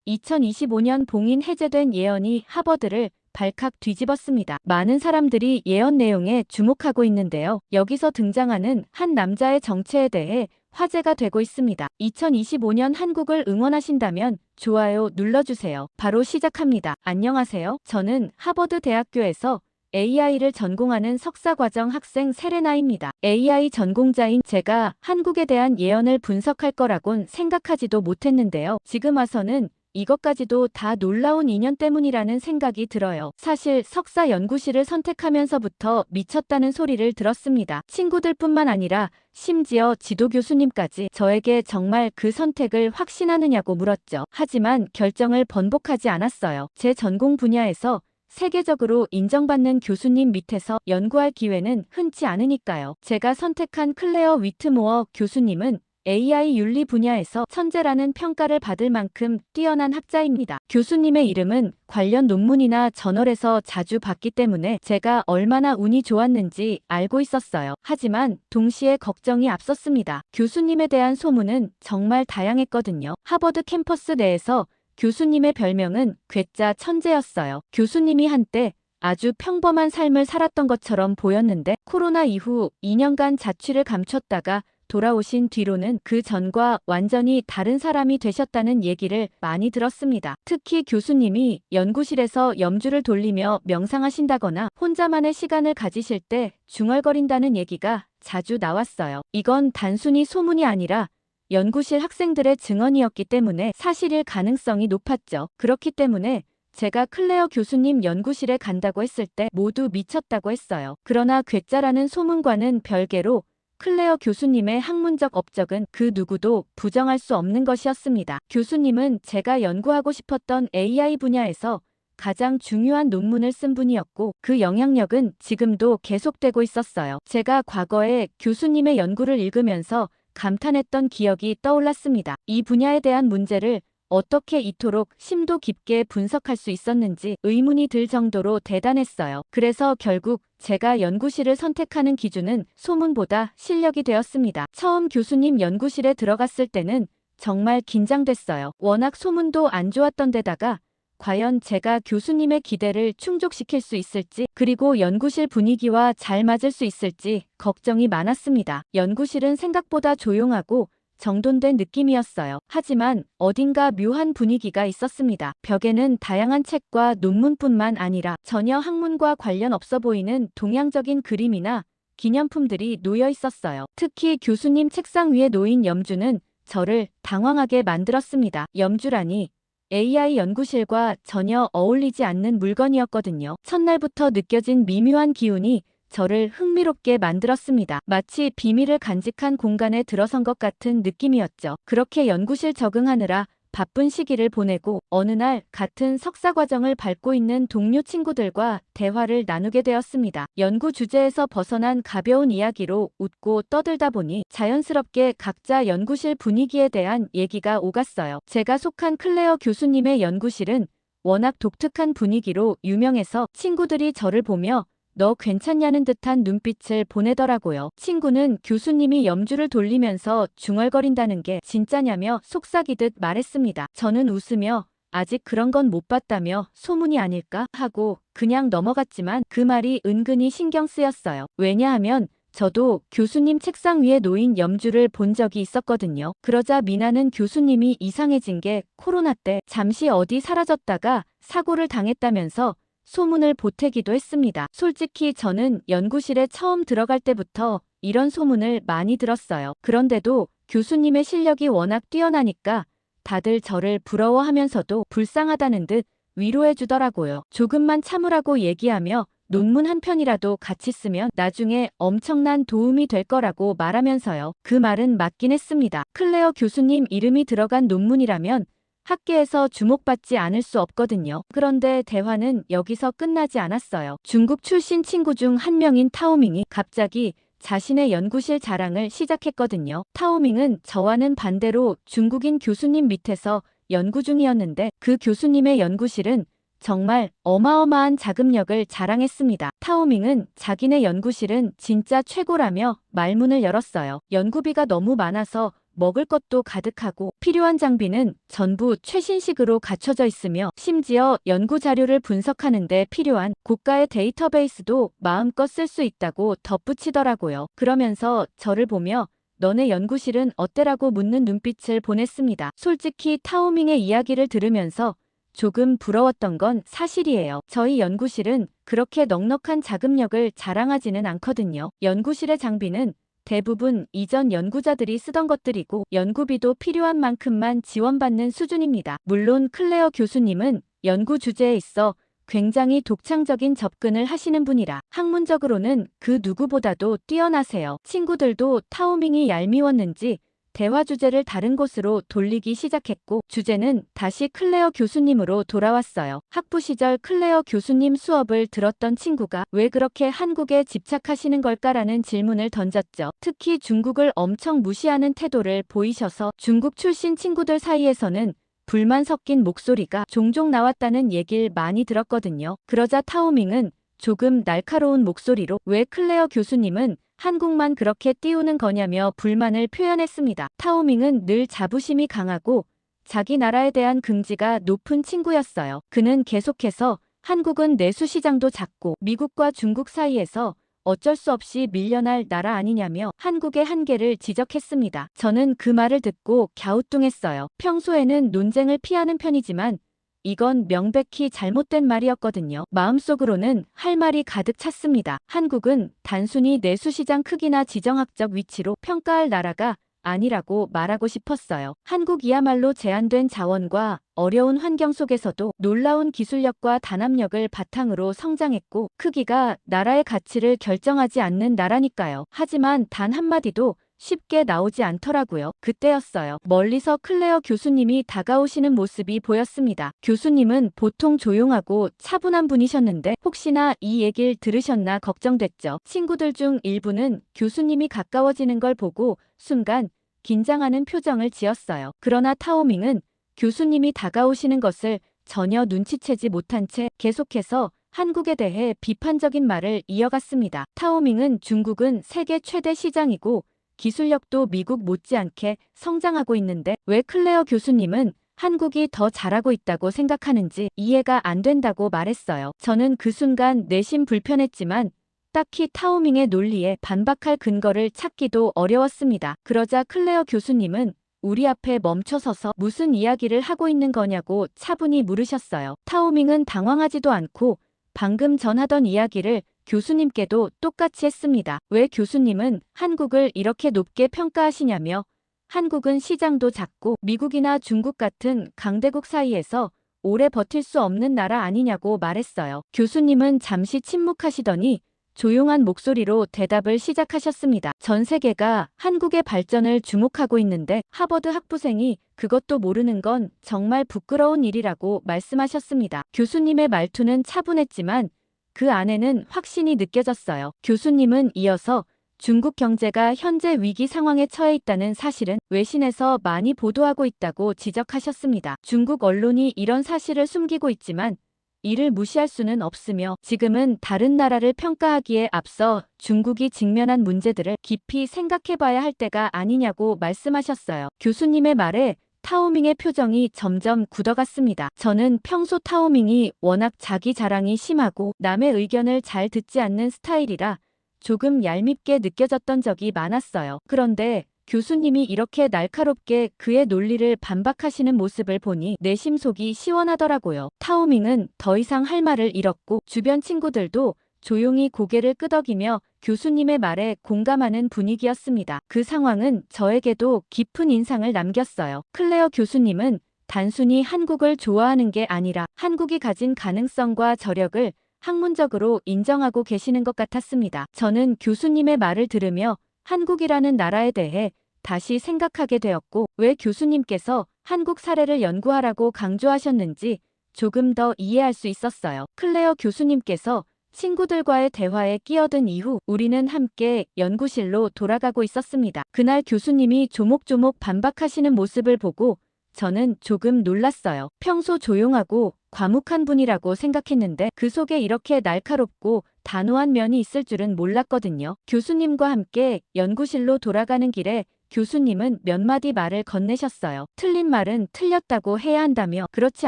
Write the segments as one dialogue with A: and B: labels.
A: 2025년 봉인 해제된 예언이 하버드를 발칵 뒤집었습니다. 많은 사람들이 예언 내용에 주목하고 있는데요. 여기서 등장하는 한 남자의 정체에 대해 화제가 되고 있습니다. 2025년 한국을 응원하신다면 좋아요 눌러주세요. 바로 시작합니다. 안녕하세요. 저는 하버드 대학교에서 AI를 전공하는 석사과정 학생 세레나입니다. AI 전공자인 제가 한국에 대한 예언을 분석할 거라곤 생각하지도 못했는데요. 지금 와서는 이것까지도 다 놀라운 인연 때문이라는 생각이 들어요. 사실 석사 연구실을 선택하면서부터 미쳤다는 소리를 들었습니다. 친구들뿐만 아니라 심지어 지도 교수님까지 저에게 정말 그 선택을 확신하느냐고 물었죠. 하지만 결정을 번복하지 않았어요. 제 전공 분야에서 세계적으로 인정받는 교수님 밑에서 연구할 기회는 흔치 않으니까요. 제가 선택한 클레어 위트모어 교수님은 AI 윤리 분야에서 천재라는 평가를 받을 만큼 뛰어난 학자입니다. 교수님의 이름은 관련 논문이나 저널에서 자주 봤기 때문에 제가 얼마나 운이 좋았는지 알고 있었어요. 하지만 동시에 걱정이 앞섰습니다. 교수님에 대한 소문은 정말 다양했거든요. 하버드 캠퍼스 내에서 교수님의 별명은 괴짜 천재였어요. 교수님이 한때 아주 평범한 삶을 살았던 것처럼 보였는데 코로나 이후 2년간 자취를 감췄다가 돌아오신 뒤로는 그 전과 완전히 다른 사람이 되셨다는 얘기를 많이 들었습니다. 특히 교수님이 연구실에서 염주를 돌리며 명상하신다거나 혼자만의 시간을 가지실 때 중얼거린다는 얘기가 자주 나왔어요. 이건 단순히 소문이 아니라 연구실 학생들의 증언이었기 때문에 사실일 가능성이 높았죠. 그렇기 때문에 제가 클레어 교수님 연구실에 간다고 했을 때 모두 미쳤다고 했어요. 그러나 괴짜라는 소문과는 별개로 클레어 교수님의 학문적 업적은 그 누구도 부정할 수 없는 것이었습니다. 교수님은 제가 연구하고 싶었던 AI 분야에서 가장 중요한 논문을 쓴 분이었고 그 영향력은 지금도 계속되고 있었어요. 제가 과거에 교수님의 연구를 읽으면서 감탄했던 기억이 떠올랐습니다. 이 분야에 대한 문제를 어떻게 이토록 심도 깊게 분석할 수 있었는지 의문이 들 정도로 대단했어요. 그래서 결국 제가 연구실을 선택하는 기준은 소문보다 실력이 되었습니다. 처음 교수님 연구실에 들어갔을 때는 정말 긴장됐어요. 워낙 소문도 안 좋았던 데다가 과연 제가 교수님의 기대를 충족시킬 수 있을지 그리고 연구실 분위기와 잘 맞을 수 있을지 걱정이 많았습니다. 연구실은 생각보다 조용하고 정돈된 느낌이었어요. 하지만 어딘가 묘한 분위기가 있었습니다. 벽에는 다양한 책과 논문뿐만 아니라 전혀 학문과 관련 없어 보이는 동양적인 그림이나 기념품들이 놓여 있었어요. 특히 교수님 책상 위에 놓인 염주는 저를 당황하게 만들었습니다. 염주라니 AI 연구실과 전혀 어울리지 않는 물건이었거든요. 첫날부터 느껴진 미묘한 기운이 저를 흥미롭게 만들었습니다. 마치 비밀을 간직한 공간에 들어선 것 같은 느낌이었죠. 그렇게 연구실 적응하느라 바쁜 시기를 보내고 어느 날 같은 석사 과정을 밟고 있는 동료 친구들과 대화를 나누게 되었습니다. 연구 주제에서 벗어난 가벼운 이야기로 웃고 떠들다 보니 자연스럽게 각자 연구실 분위기에 대한 얘기가 오갔어요. 제가 속한 클레어 교수님의 연구실은 워낙 독특한 분위기로 유명해서 친구들이 저를 보며 너 괜찮냐는 듯한 눈빛을 보내더라고요. 친구는 교수님이 염주를 돌리면서 중얼거린다는 게 진짜냐며 속삭이듯 말했습니다. 저는 웃으며 아직 그런 건 못 봤다며 소문이 아닐까 하고 그냥 넘어갔지만 그 말이 은근히 신경 쓰였어요. 왜냐하면 저도 교수님 책상 위에 놓인 염주를 본 적이 있었거든요. 그러자 미나는 교수님이 이상해진 게 코로나 때 잠시 어디 사라졌다가 사고를 당했다면서 소문을 보태기도 했습니다. 솔직히 저는 연구실에 처음 들어갈 때부터 이런 소문을 많이 들었어요. 그런데도 교수님의 실력이 워낙 뛰어나니까 다들 저를 부러워하면서도 불쌍하다는 듯 위로해 주더라고요. 조금만 참으라고 얘기하며 논문 한 편이라도 같이 쓰면 나중에 엄청난 도움이 될 거라고 말하면서요. 그 말은 맞긴 했습니다. 클레어 교수님 이름이 들어간 논문이라면 학계에서 주목받지 않을 수 없거든요. 그런데 대화는 여기서 끝나지 않았어요. 중국 출신 친구 중 한 명인 타오밍이 갑자기 자신의 연구실 자랑을 시작했거든요. 타오밍은 저와는 반대로 중국인 교수님 밑에서 연구 중이었는데 그 교수님의 연구실은 정말 어마어마한 자금력을 자랑했습니다. 타오밍은 자기네 연구실은 진짜 최고라며 말문을 열었어요. 연구비가 너무 많아서 먹을 것도 가득하고 필요한 장비는 전부 최신식으로 갖춰져 있으며 심지어 연구 자료를 분석하는 데 필요한 고가의 데이터베이스도 마음껏 쓸 수 있다고 덧붙이더라고요. 그러면서 저를 보며 너네 연구실은 어때라고 묻는 눈빛을 보냈습니다. 솔직히 타오밍의 이야기를 들으면서 조금 부러웠던 건 사실이에요. 저희 연구실은 그렇게 넉넉한 자금력을 자랑하지는 않거든요. 연구실의 장비는 대부분 이전 연구자들이 쓰던 것들이고 연구비도 필요한 만큼만 지원받는 수준입니다. 물론 클레어 교수님은 연구 주제에 있어 굉장히 독창적인 접근을 하시는 분이라 학문적으로는 그 누구보다도 뛰어나세요. 친구들도 타오밍이 얄미웠는지 대화 주제를 다른 곳으로 돌리기 시작했고 주제는 다시 클레어 교수님으로 돌아왔어요. 학부 시절 클레어 교수님 수업을 들었던 친구가 왜 그렇게 한국에 집착하시는 걸까라는 질문을 던졌죠. 특히 중국을 엄청 무시하는 태도를 보이셔서 중국 출신 친구들 사이에서는 불만 섞인 목소리가 종종 나왔다는 얘길 많이 들었거든요. 그러자 타오밍은 조금 날카로운 목소리로 왜 클레어 교수님은 한국만 그렇게 띄우는 거냐며 불만을 표현했습니다. 타오밍은 늘 자부심이 강하고 자기 나라에 대한 긍지가 높은 친구였어요. 그는 계속해서 한국은 내수 시장도 작고 미국과 중국 사이에서 어쩔 수 없이 밀려날 나라 아니냐며 한국의 한계를 지적했습니다. 저는 그 말을 듣고 갸우뚱했어요. 평소에는 논쟁을 피하는 편이지만 이건 명백히 잘못된 말이었거든요. 마음속으로는 할 말이 가득 찼습니다. 한국은 단순히 내수시장 크기나 지정학적 위치로 평가할 나라가 아니라고 말하고 싶었어요. 한국이야말로 제한된 자원과 어려운 환경 속에서도 놀라운 기술력과 단합력을 바탕으로 성장했고 크기가 나라의 가치를 결정하지 않는 나라니까요. 하지만 단 한마디도 쉽게 나오지 않더라고요. 그때였어요. 멀리서 클레어 교수님이 다가오시는 모습이 보였습니다. 교수님은 보통 조용하고 차분한 분이셨는데 혹시나 이 얘기를 들으셨나 걱정됐죠. 친구들 중 일부는 교수님이 가까워지는 걸 보고 순간 긴장하는 표정을 지었어요. 그러나 타오밍은 교수님이 다가오시는 것을 전혀 눈치채지 못한 채 계속해서 한국에 대해 비판적인 말을 이어갔습니다. 타오밍은 중국은 세계 최대 시장이고 기술력도 미국 못지않게 성장하고 있는데 왜 클레어 교수님은 한국이 더 잘하고 있다고 생각하는지 이해가 안 된다고 말했어요. 저는 그 순간 내심 불편했지만 딱히 타오밍의 논리에 반박할 근거를 찾기도 어려웠습니다. 그러자 클레어 교수님은 우리 앞에 멈춰서서 무슨 이야기를 하고 있는 거냐고 차분히 물으셨어요. 타오밍은 당황하지도 않고 방금 전하던 이야기를 교수님께도 똑같이 했습니다. 왜 교수님은 한국을 이렇게 높게 평가하시냐며 한국은 시장도 작고 미국이나 중국 같은 강대국 사이에서 오래 버틸 수 없는 나라 아니냐고 말했어요. 교수님은 잠시 침묵하시더니 조용한 목소리로 대답을 시작하셨습니다. 전 세계가 한국의 발전을 주목하고 있는데 하버드 학부생이 그것도 모르는 건 정말 부끄러운 일이라고 말씀하셨습니다. 교수님의 말투는 차분했지만 그 안에는 확신이 느껴졌어요. 교수님은 이어서 중국 경제가 현재 위기 상황에 처해 있다는 사실은 외신에서 많이 보도하고 있다고 지적하셨습니다. 중국 언론이 이런 사실을 숨기고 있지만 이를 무시할 수는 없으며 지금은 다른 나라를 평가하기에 앞서 중국이 직면한 문제들을 깊이 생각해봐야 할 때가 아니냐고 말씀하셨어요. 교수님의 말에 타오밍의 표정이 점점 굳어갔습니다. 저는 평소 타오밍이 워낙 자기 자랑이 심하고 남의 의견을 잘 듣지 않는 스타일이라 조금 얄밉게 느껴졌던 적이 많았어요. 그런데 교수님이 이렇게 날카롭게 그의 논리를 반박하시는 모습을 보니 내 심속이 시원하더라고요. 타오밍은 더 이상 할 말을 잃었고 주변 친구들도 조용히 고개를 끄덕이며 교수님의 말에 공감하는 분위기였습니다. 그 상황은 저에게도 깊은 인상을 남겼어요. 클레어 교수님은 단순히 한국을 좋아하는 게 아니라 한국이 가진 가능성과 저력을 학문적으로 인정하고 계시는 것 같았습니다. 저는 교수님의 말을 들으며 한국이라는 나라에 대해 다시 생각하게 되었고 왜 교수님께서 한국 사례를 연구하라고 강조하셨는지 조금 더 이해할 수 있었어요. 클레어 교수님께서 친구들과의 대화에 끼어든 이후 우리는 함께 연구실로 돌아가고 있었습니다. 그날 교수님이 조목조목 반박하시는 모습을 보고 저는 조금 놀랐어요. 평소 조용하고 과묵한 분이라고 생각했는데 그 속에 이렇게 날카롭고 단호한 면이 있을 줄은 몰랐거든요. 교수님과 함께 연구실로 돌아가는 길에 교수님은 몇 마디 말을 건네셨어요. 틀린 말은 틀렸다고 해야 한다며 그렇지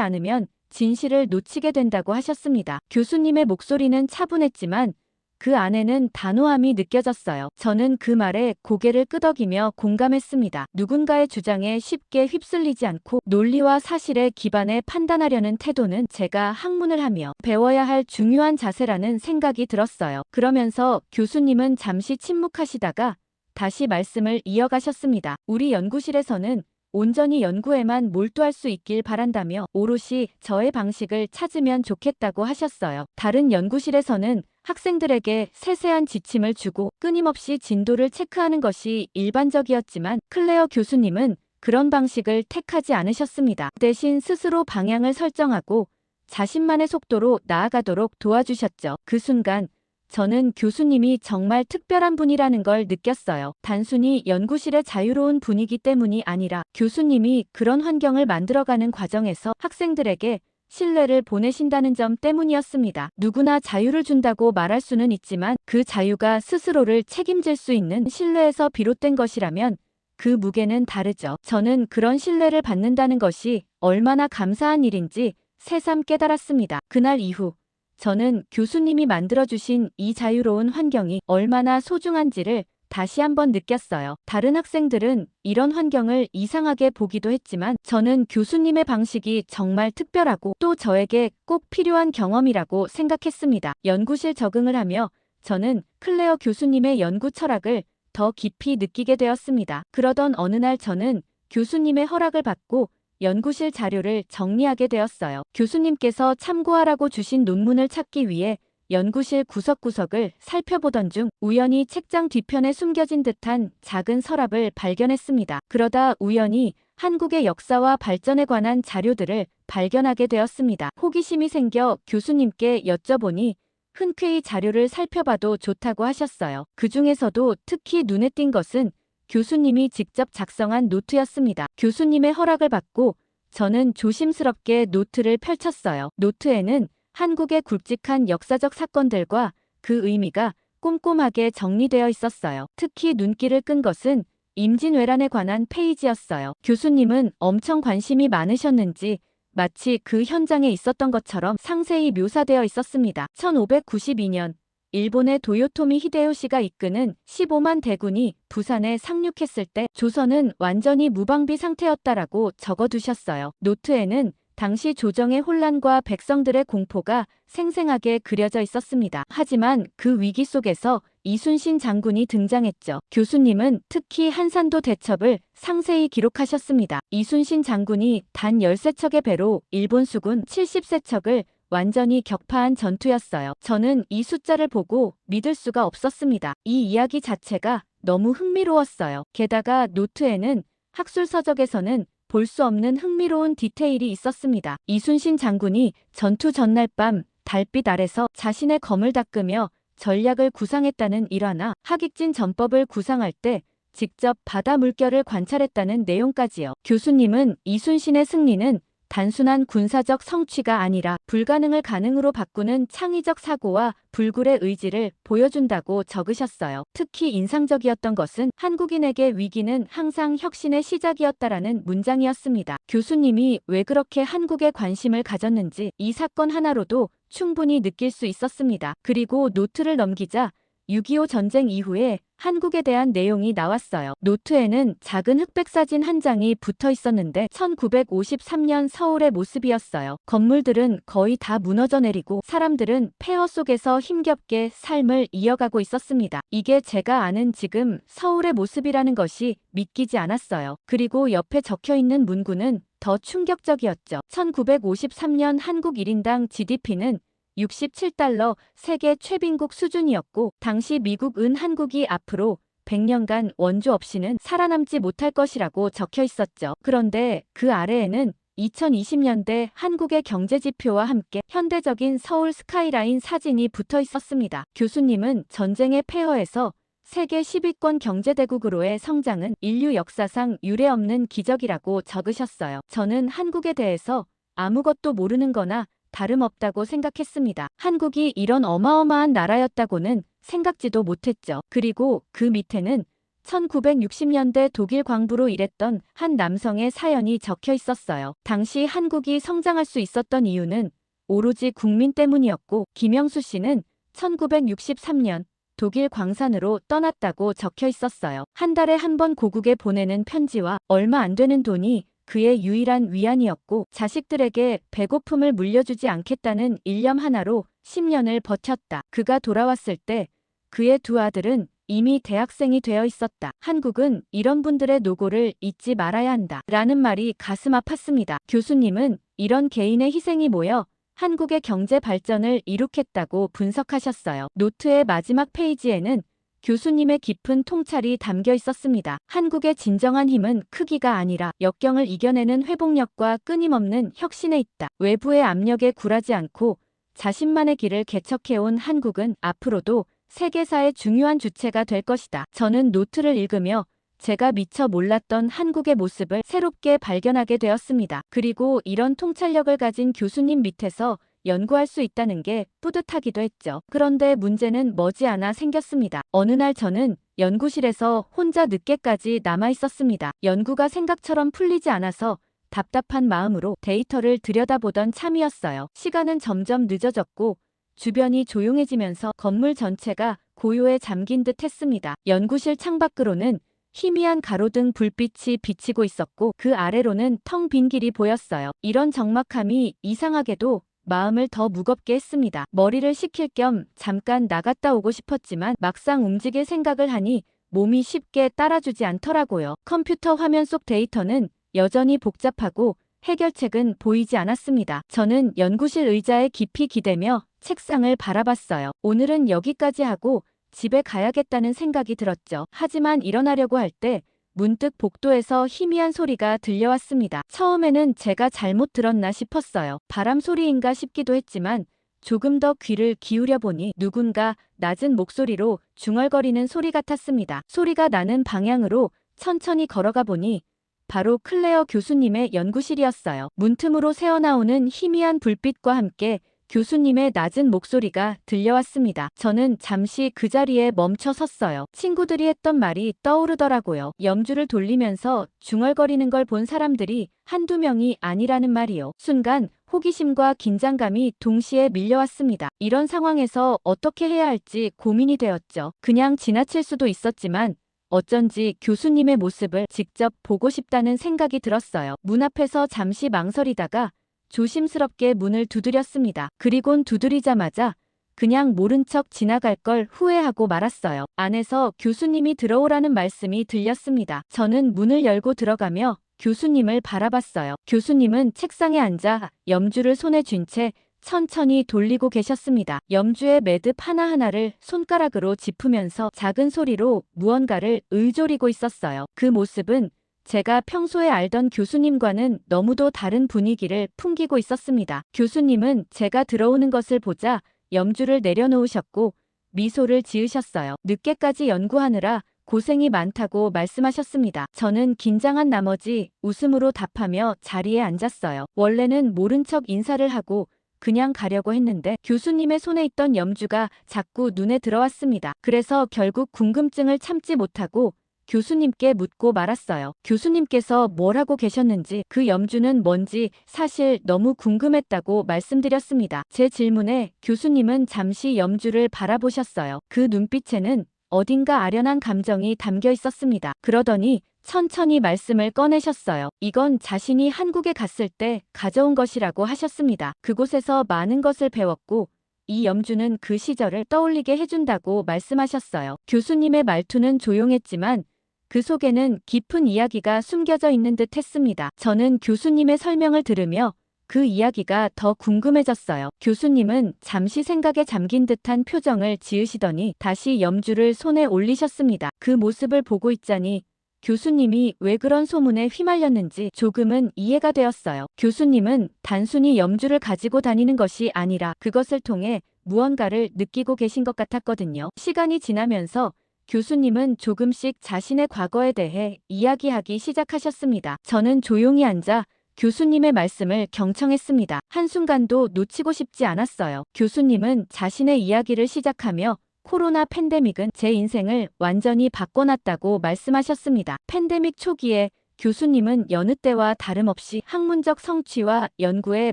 A: 않으면 진실을 놓치게 된다고 하셨습니다. 교수님의 목소리는 차분했지만 그 안에는 단호함이 느껴졌어요. 저는 그 말에 고개를 끄덕이며 공감했습니다. 누군가의 주장에 쉽게 휩쓸리지 않고 논리와 사실에 기반해 판단하려는 태도는 제가 학문을 하며 배워야 할 중요한 자세라는 생각이 들었어요. 그러면서 교수님은 잠시 침묵하시다가 다시 말씀을 이어가셨습니다. 우리 연구실에서는 온전히 연구에만 몰두할 수 있길 바란다며 오롯이 저의 방식을 찾으면 좋겠다고 하셨어요. 다른 연구실에서는 학생들에게 세세한 지침을 주고 끊임없이 진도를 체크하는 것이 일반적이었지만 클레어 교수님은 그런 방식을 택하지 않으셨습니다. 대신 스스로 방향을 설정하고 자신만의 속도로 나아가도록 도와주셨죠. 그 순간 저는 교수님이 정말 특별한 분이라는 걸 느꼈어요. 단순히 연구실의 자유로운 분위기 때문이 아니라 교수님이 그런 환경을 만들어가는 과정에서 학생들에게 신뢰를 보내신다는 점 때문이었습니다. 누구나 자유를 준다고 말할 수는 있지만 그 자유가 스스로를 책임질 수 있는 신뢰에서 비롯된 것이라면 그 무게는 다르죠. 저는 그런 신뢰를 받는다는 것이 얼마나 감사한 일인지 새삼 깨달았습니다. 그날 이후 저는 교수님이 만들어주신 이 자유로운 환경이 얼마나 소중한지를 다시 한번 느꼈어요. 다른 학생들은 이런 환경을 이상하게 보기도 했지만 저는 교수님의 방식이 정말 특별하고 또 저에게 꼭 필요한 경험이라고 생각했습니다. 연구실 적응을 하며 저는 클레어 교수님의 연구 철학을 더 깊이 느끼게 되었습니다. 그러던 어느 날 저는 교수님의 허락을 받고 연구실 자료를 정리하게 되었어요. 교수님께서 참고하라고 주신 논문을 찾기 위해 연구실 구석구석을 살펴보던 중 우연히 책장 뒤편에 숨겨진 듯한 작은 서랍을 발견했습니다. 그러다 우연히 한국의 역사와 발전에 관한 자료들을 발견하게 되었습니다. 호기심이 생겨 교수님께 여쭤보니 흔쾌히 자료를 살펴봐도 좋다고 하셨어요. 그 중에서도 특히 눈에 띈 것은 교수님이 직접 작성한 노트였습니다. 교수님의 허락을 받고 저는 조심스럽게 노트를 펼쳤어요. 노트에는 한국의 굵직한 역사적 사건들과 그 의미가 꼼꼼하게 정리되어 있었어요. 특히 눈길을 끈 것은 임진왜란에 관한 페이지였어요. 교수님은 엄청 관심이 많으셨는지 마치 그 현장에 있었던 것처럼 상세히 묘사되어 있었습니다. 1592년 일본의 도요토미 히데요시가 이끄는 15만 대군이 부산에 상륙했을 때 조선은 완전히 무방비 상태였다라고 적어두셨어요. 노트에는 당시 조정의 혼란과 백성들의 공포가 생생하게 그려져 있었습니다. 하지만 그 위기 속에서 이순신 장군이 등장했죠. 교수님은 특히 한산도 대첩을 상세히 기록하셨습니다. 이순신 장군이 단 13척의 배로 일본 수군 70세척을 완전히 격파한 전투였어요. 저는 이 숫자를 보고 믿을 수가 없었습니다. 이 이야기 자체가 너무 흥미로웠어요. 게다가 노트에는 학술 서적에서는 볼 수 없는 흥미로운 디테일이 있었습니다. 이순신 장군이 전투 전날 밤 달빛 아래서 자신의 검을 닦으며 전략을 구상했다는 일화나 하객진 전법을 구상할 때 직접 바다 물결을 관찰했다는 내용까지요. 교수님은 이순신의 승리는 단순한 군사적 성취가 아니라 불가능을 가능으로 바꾸는 창의적 사고와 불굴의 의지를 보여준다고 적으셨어요. 특히 인상적이었던 것은 한국인에게 위기는 항상 혁신의 시작이었다라는 문장이었습니다. 교수님이 왜 그렇게 한국에 관심을 가졌는지 이 사건 하나로도 충분히 느낄 수 있었습니다. 그리고 노트를 넘기자 6.25 전쟁 이후에 한국에 대한 내용이 나왔어요. 노트에는 작은 흑백 사진 한 장이 붙어 있었는데 1953년 서울의 모습이었어요. 건물들은 거의 다 무너져 내리고 사람들은 폐허 속에서 힘겹게 삶을 이어가고 있었습니다. 이게 제가 아는 지금 서울의 모습이라는 것이 믿기지 않았어요. 그리고 옆에 적혀 있는 문구는 더 충격적이었죠. 1953년 한국 1인당 GDP는 67달러 세계 최빈국 수준이었고 당시 미국은 한국이 앞으로 100년간 원조 없이는 살아남지 못할 것이라고 적혀 있었죠. 그런데 그 아래에는 2020년대 한국의 경제지표와 함께 현대적인 서울 스카이라인 사진이 붙어 있었습니다. 교수님은 전쟁의 폐허에서 세계 10위권 경제대국으로의 성장은 인류 역사상 유례없는 기적이라고 적으셨어요. 저는 한국에 대해서 아무것도 모르는 거나 다름없다고 생각했습니다. 한국이 이런 어마어마한 나라였다고는 생각지도 못했죠. 그리고 그 밑에는 1960년대 독일 광부로 일했던 한 남성의 사연이 적혀 있었어요. 당시 한국이 성장할 수 있었던 이유는 오로지 국민 때문이었고 김영수 씨는 1963년 독일 광산으로 떠났다고 적혀 있었어요. 한 달에 한 번 고국에 보내는 편지와 얼마 안 되는 돈이 그의 유일한 위안이었고 자식들에게 배고픔을 물려주지 않겠다는 일념 하나로 10년을 버텼다. 그가 돌아왔을 때 그의 두 아들은 이미 대학생이 되어 있었다. 한국은 이런 분들의 노고를 잊지 말아야 한다. 라는 말이 가슴 아팠습니다. 교수님은 이런 개인의 희생이 모여 한국의 경제 발전을 이룩했다고 분석하셨어요. 노트의 마지막 페이지에는 교수님의 깊은 통찰이 담겨 있었습니다. 한국의 진정한 힘은 크기가 아니라 역경을 이겨내는 회복력과 끊임없는 혁신에 있다. 외부의 압력에 굴하지 않고 자신만의 길을 개척해온 한국은 앞으로도 세계사의 중요한 주체가 될 것이다. 저는 노트를 읽으며 제가 미처 몰랐던 한국의 모습을 새롭게 발견하게 되었습니다. 그리고 이런 통찰력을 가진 교수님 밑에서 연구할 수 있다는 게 뿌듯하기도 했죠. 그런데 문제는 머지않아 생겼습니다. 어느 날 저는 연구실에서 혼자 늦게까지 남아 있었습니다. 연구가 생각처럼 풀리지 않아서 답답한 마음으로 데이터를 들여다보던 참이었어요. 시간은 점점 늦어졌고 주변이 조용해지면서 건물 전체가 고요에 잠긴 듯 했습니다. 연구실 창밖으로는 희미한 가로등 불빛이 비치고 있었고 그 아래로는 텅 빈 길이 보였어요. 이런 적막함이 이상하게도 마음을 더 무겁게 했습니다. 머리를 식힐 겸 잠깐 나갔다 오고 싶었지만 막상 움직일 생각을 하니 몸이 쉽게 따라주지 않더라고요. 컴퓨터 화면 속 데이터는 여전히 복잡하고 해결책은 보이지 않았습니다. 저는 연구실 의자에 깊이 기대며 책상을 바라봤어요. 오늘은 여기까지 하고 집에 가야겠다는 생각이 들었죠. 하지만 일어나려고 할 때 문득 복도에서 희미한 소리가 들려왔습니다. 처음에는 제가 잘못 들었나 싶었어요. 바람 소리인가 싶기도 했지만 조금 더 귀를 기울여 보니 누군가 낮은 목소리로 중얼거리는 소리 같았습니다. 소리가 나는 방향으로 천천히 걸어가 보니 바로 클레어 교수님의 연구실이었어요. 문틈으로 새어나오는 희미한 불빛과 함께 교수님의 낮은 목소리가 들려왔습니다. 저는 잠시 그 자리에 멈춰 섰어요. 친구들이 했던 말이 떠오르더라고요. 염주를 돌리면서 중얼거리는 걸 본 사람들이 한두 명이 아니라는 말이요. 순간 호기심과 긴장감이 동시에 밀려왔습니다. 이런 상황에서 어떻게 해야 할지 고민이 되었죠. 그냥 지나칠 수도 있었지만 어쩐지 교수님의 모습을 직접 보고 싶다는 생각이 들었어요. 문 앞에서 잠시 망설이다가 조심스럽게 문을 두드렸습니다. 그리곤 두드리자마자 그냥 모른 척 지나갈 걸 후회하고 말았어요. 안에서 교수님이 들어오라는 말씀이 들렸습니다. 저는 문을 열고 들어가며 교수님을 바라봤어요. 교수님은 책상에 앉아 염주를 손에 쥔 채 천천히 돌리고 계셨습니다. 염주의 매듭 하나하나를 손가락으로 짚으면서 작은 소리로 무언가를 의조리고 있었어요. 그 모습은 제가 평소에 알던 교수님과는 너무도 다른 분위기를 풍기고 있었습니다. 교수님은 제가 들어오는 것을 보자 염주를 내려놓으셨고 미소를 지으셨어요. 늦게까지 연구하느라 고생이 많다고 말씀하셨습니다. 저는 긴장한 나머지 웃음으로 답하며 자리에 앉았어요. 원래는 모른 척 인사를 하고 그냥 가려고 했는데 교수님의 손에 있던 염주가 자꾸 눈에 들어왔습니다. 그래서 결국 궁금증을 참지 못하고 교수님께 묻고 말았어요. 교수님께서 뭘 하고 계셨는지, 그 염주는 뭔지 사실 너무 궁금했다고 말씀드렸습니다. 제 질문에 교수님은 잠시 염주를 바라보셨어요. 그 눈빛에는 어딘가 아련한 감정이 담겨 있었습니다. 그러더니 천천히 말씀을 꺼내셨어요. 이건 자신이 한국에 갔을 때 가져온 것이라고 하셨습니다. 그곳에서 많은 것을 배웠고 이 염주는 그 시절을 떠올리게 해준다고 말씀하셨어요. 교수님의 말투는 조용했지만 그 속에는 깊은 이야기가 숨겨져 있는 듯 했습니다. 저는 교수님의 설명을 들으며 그 이야기가 더 궁금해졌어요. 교수님은 잠시 생각에 잠긴 듯한 표정을 지으시더니 다시 염주를 손에 올리셨습니다. 그 모습을 보고 있자니 교수님이 왜 그런 소문에 휘말렸는지 조금은 이해가 되었어요. 교수님은 단순히 염주를 가지고 다니는 것이 아니라 그것을 통해 무언가를 느끼고 계신 것 같았거든요. 시간이 지나면서 교수님은 조금씩 자신의 과거에 대해 이야기하기 시작하셨습니다. 저는 조용히 앉아 교수님의 말씀을 경청했습니다. 한순간도 놓치고 싶지 않았어요. 교수님은 자신의 이야기를 시작하며 코로나 팬데믹은 제 인생을 완전히 바꿔놨다고 말씀하셨습니다. 팬데믹 초기에 교수님은 여느 때와 다름없이 학문적 성취와 연구에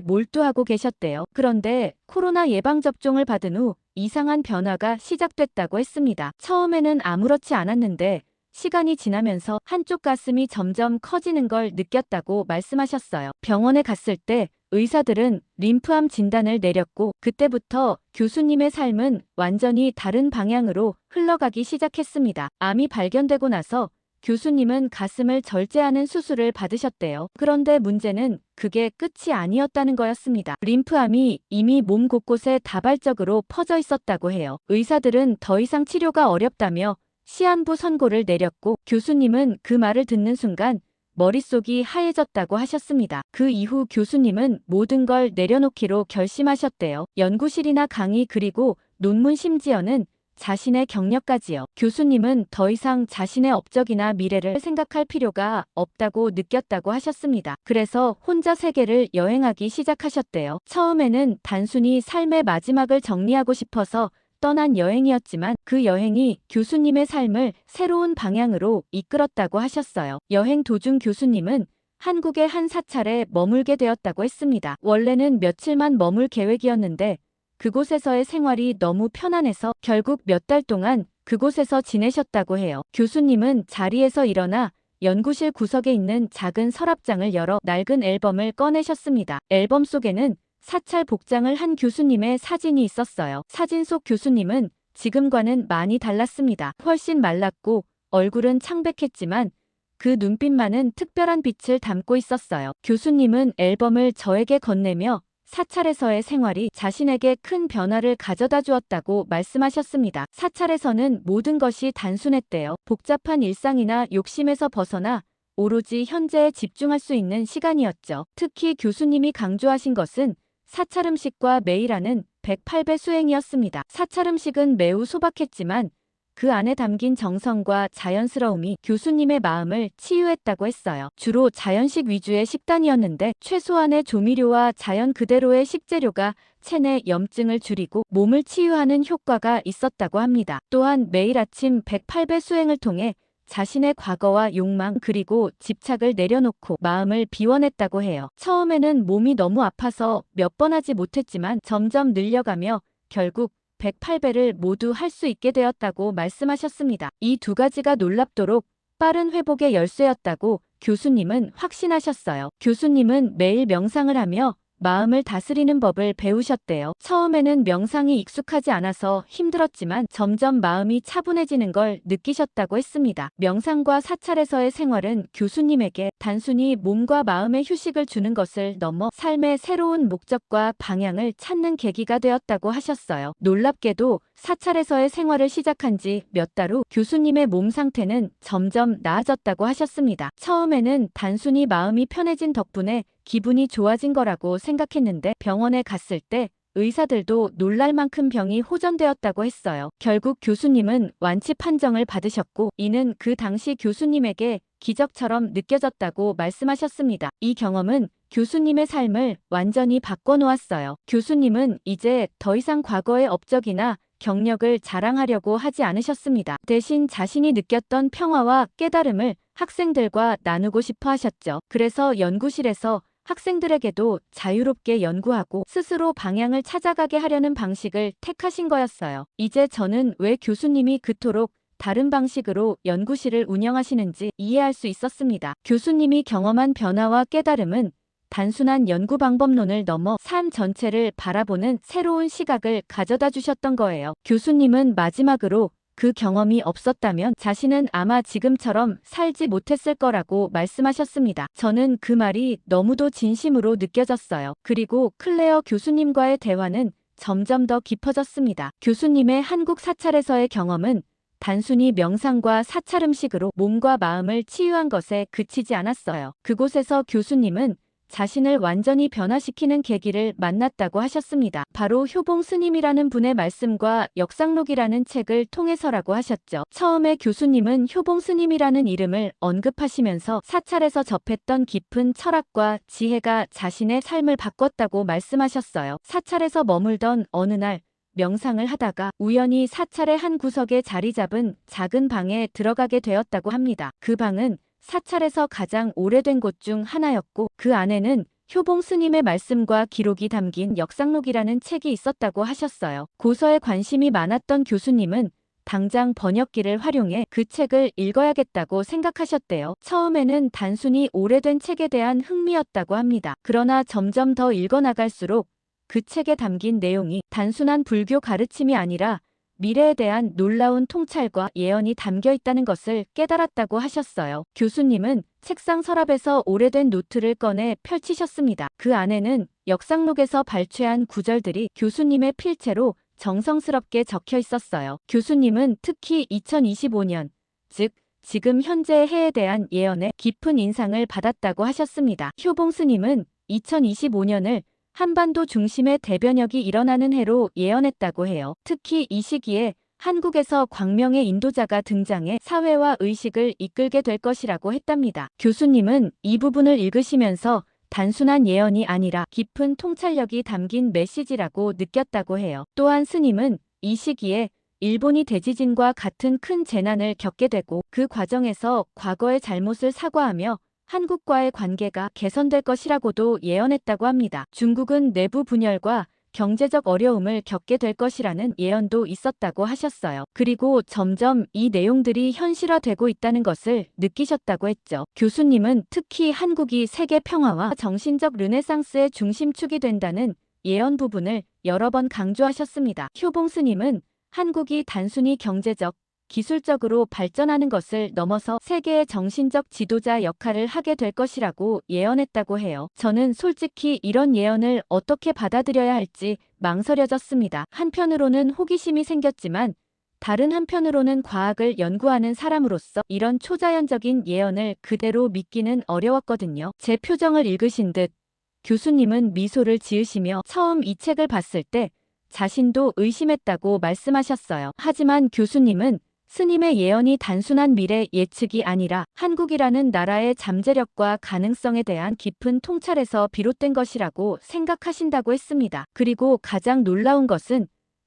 A: 몰두하고 계셨대요. 그런데 코로나 예방접종을 받은 후 이상한 변화가 시작됐다고 했습니다. 처음에는 아무렇지 않았는데 시간이 지나면서 한쪽 가슴이 점점 커지는 걸 느꼈다고 말씀하셨어요. 병원에 갔을 때 의사들은 림프암 진단을 내렸고 그때부터 교수님의 삶은 완전히 다른 방향으로 흘러가기 시작했습니다. 암이 발견되고 나서 교수님은 가슴을 절제하는 수술을 받으셨대요. 그런데 문제는 그게 끝이 아니었다는 거였습니다. 림프암이 이미 몸 곳곳에 다발적으로 퍼져 있었다고 해요. 의사들은 더 이상 치료가 어렵다며 시한부 선고를 내렸고 교수님은 그 말을 듣는 순간 머릿속이 하얘졌다고 하셨습니다. 그 이후 교수님은 모든 걸 내려놓기로 결심하셨대요. 연구실이나 강의 그리고 논문 심지어는 자신의 경력까지요. 교수님은 더 이상 자신의 업적이나 미래를 생각할 필요가 없다고 느꼈다고 하셨습니다. 그래서 혼자 세계를 여행하기 시작하셨대요. 처음에는 단순히 삶의 마지막을 정리하고 싶어서 떠난 여행이었지만 그 여행이 교수님의 삶을 새로운 방향으로 이끌었다고 하셨어요. 여행 도중 교수님은 한국의 한 사찰에 머물게 되었다고 했습니다. 원래는 며칠만 머물 계획이었는데 그곳에서의 생활이 너무 편안해서 결국 몇 달 동안 그곳에서 지내셨다고 해요. 교수님은 자리에서 일어나 연구실 구석에 있는 작은 서랍장을 열어 낡은 앨범을 꺼내셨습니다. 앨범 속에는 사찰 복장을 한 교수님의 사진이 있었어요. 사진 속 교수님은 지금과는 많이 달랐습니다. 훨씬 말랐고 얼굴은 창백했지만 그 눈빛만은 특별한 빛을 담고 있었어요. 교수님은 앨범을 저에게 건네며 사찰에서의 생활이 자신에게 큰 변화를 가져다 주었다고 말씀하셨습니다. 사찰에서는 모든 것이 단순했대요. 복잡한 일상이나 욕심에서 벗어나 오로지 현재에 집중할 수 있는 시간이었죠. 특히 교수님이 강조하신 것은 사찰 음식과 매일 하는 108배 수행이었습니다. 사찰 음식은 매우 소박했지만 그 안에 담긴 정성과 자연스러움이 교수님의 마음을 치유했다고 했어요. 주로 자연식 위주의 식단이었는데 최소한의 조미료와 자연 그대로의 식재료가 체내 염증을 줄이고 몸을 치유하는 효과가 있었다고 합니다. 또한 매일 아침 108배 수행을 통해 자신의 과거와 욕망 그리고 집착을 내려놓고 마음을 비워냈다고 해요. 처음에는 몸이 너무 아파서 몇 번 하지 못했지만 점점 늘려가며 결국 108배를 모두 할 수 있게 되었다고 말씀하셨습니다. 이 두 가지가 놀랍도록 빠른 회복의 열쇠였다고 교수님은 확신하셨어요. 교수님은 매일 명상을 하며 마음을 다스리는 법을 배우셨대요. 처음에는 명상이 익숙하지 않아서 힘들었지만 점점 마음이 차분해지는 걸 느끼셨다고 했습니다. 명상과 사찰에서의 생활은 교수님에게 단순히 몸과 마음의 휴식을 주는 것을 넘어 삶의 새로운 목적과 방향을 찾는 계기가 되었다고 하셨어요. 놀랍게도 사찰에서의 생활을 시작한 지 몇 달 후 교수님의 몸 상태는 점점 나아졌다고 하셨습니다. 처음에는 단순히 마음이 편해진 덕분에 기분이 좋아진 거라고 생각했는데 병원에 갔을 때 의사들도 놀랄 만큼 병이 호전되었다고 했어요. 결국 교수님은 완치 판정을 받으셨고 이는 그 당시 교수님에게 기적처럼 느껴졌다고 말씀하셨습니다. 이 경험은 교수님의 삶을 완전히 바꿔놓았어요. 교수님은 이제 더 이상 과거의 업적이나 경력을 자랑하려고 하지 않으셨습니다. 대신 자신이 느꼈던 평화와 깨달음을 학생들과 나누고 싶어 하셨죠. 그래서 연구실에서 학생들에게도 자유롭게 연구하고 스스로 방향을 찾아가게 하려는 방식을 택하신 거였어요. 이제 저는 왜 교수님이 그토록 다른 방식으로 연구실을 운영하시는지 이해할 수 있었습니다. 교수님이 경험한 변화와 깨달음은 단순한 연구 방법론을 넘어 삶 전체를 바라보는 새로운 시각을 가져다 주셨던 거예요. 교수님은 마지막으로 그 경험이 없었다면 자신은 아마 지금처럼 살지 못했을 거라고 말씀하셨습니다. 저는 그 말이 너무도 진심으로 느껴졌어요. 그리고 클레어 교수님과의 대화는 점점 더 깊어졌습니다. 교수님의 한국 사찰에서의 경험은 단순히 명상과 사찰 음식으로 몸과 마음을 치유한 것에 그치지 않았어요. 그곳에서 교수님은 자신을 완전히 변화시키는 계기를 만났다고 하셨습니다. 바로 효봉 스님이라는 분의 말씀과 역상록이라는 책을 통해서라고 하셨죠. 처음에 교수님은 효봉 스님이라는 이름을 언급하시면서 사찰에서 접했던 깊은 철학과 지혜가 자신의 삶을 바꿨다고 말씀하셨어요. 사찰에서 머물던 어느 날 명상을 하다가 우연히 사찰의 한 구석에 자리 잡은 작은 방에 들어가게 되었다고 합니다. 그 방은 사찰에서 가장 오래된 곳 중 하나였고 그 안에는 효봉 스님의 말씀과 기록이 담긴 역상록이라는 책이 있었다고 하셨어요. 고서에 관심이 많았던 교수님은 당장 번역기를 활용해 그 책을 읽어야겠다고 생각하셨대요. 처음에는 단순히 오래된 책에 대한 흥미였다고 합니다. 그러나 점점 더 읽어나갈수록 그 책에 담긴 내용이 단순한 불교 가르침이 아니라 미래에 대한 놀라운 통찰과 예언이 담겨 있다는 것을 깨달았다고 하셨어요. 교수님은 책상 서랍에서 오래된 노트를 꺼내 펼치셨습니다. 그 안에는 역상록에서 발췌한 구절들이 교수님의 필체로 정성스럽게 적혀 있었어요. 교수님은 특히 2025년, 즉 지금 현재의 해에 대한 예언에 깊은 인상을 받았다고 하셨습니다. 효봉 스님은 2025년을 한반도 중심의 대변혁이 일어나는 해로 예언했다고 해요. 특히 이 시기에 한국에서 광명의 인도자가 등장해 사회와 의식을 이끌게 될 것이라고 했답니다. 교수님은 이 부분을 읽으시면서 단순한 예언이 아니라 깊은 통찰력이 담긴 메시지라고 느꼈다고 해요. 또한 스님은 이 시기에 일본이 대지진과 같은 큰 재난을 겪게 되고 그 과정에서 과거의 잘못을 사과하며 한국과의 관계가 개선될 것이라고도 예언했다고 합니다. 중국은 내부 분열과 경제적 어려움을 겪게 될 것이라는 예언도 있었다고 하셨어요. 그리고 점점 이 내용들이 현실화되고 있다는 것을 느끼셨다고 했죠. 교수님은 특히 한국이 세계 평화와 정신적 르네상스의 중심축이 된다는 예언 부분을 여러 번 강조하셨습니다. 효봉 스님은 한국이 단순히 경제적, 기술적으로 발전하는 것을 넘어서 세계의 정신적 지도자 역할을 하게 될 것이라고 예언했다고 해요. 저는 솔직히 이런 예언을 어떻게 받아들여야 할지 망설여졌습니다. 한편으로는 호기심이 생겼지만 다른 한편으로는 과학을 연구하는 사람으로서 이런 초자연적인 예언을 그대로 믿기는 어려웠거든요. 제 표정을 읽으신 듯 교수님은 미소를 지으시며 처음 이 책을 봤을 때 자신도 의심했다고 말씀하셨어요. 하지만 교수님은 스님의 예언이 단순한 미래 예측이 아니라 한국이라는 나라의 잠재력과 가능성에 대한 깊은 통찰에서 비롯된 것이라고 생각하신다고 했습니다. 그리고 가장 놀라운 것은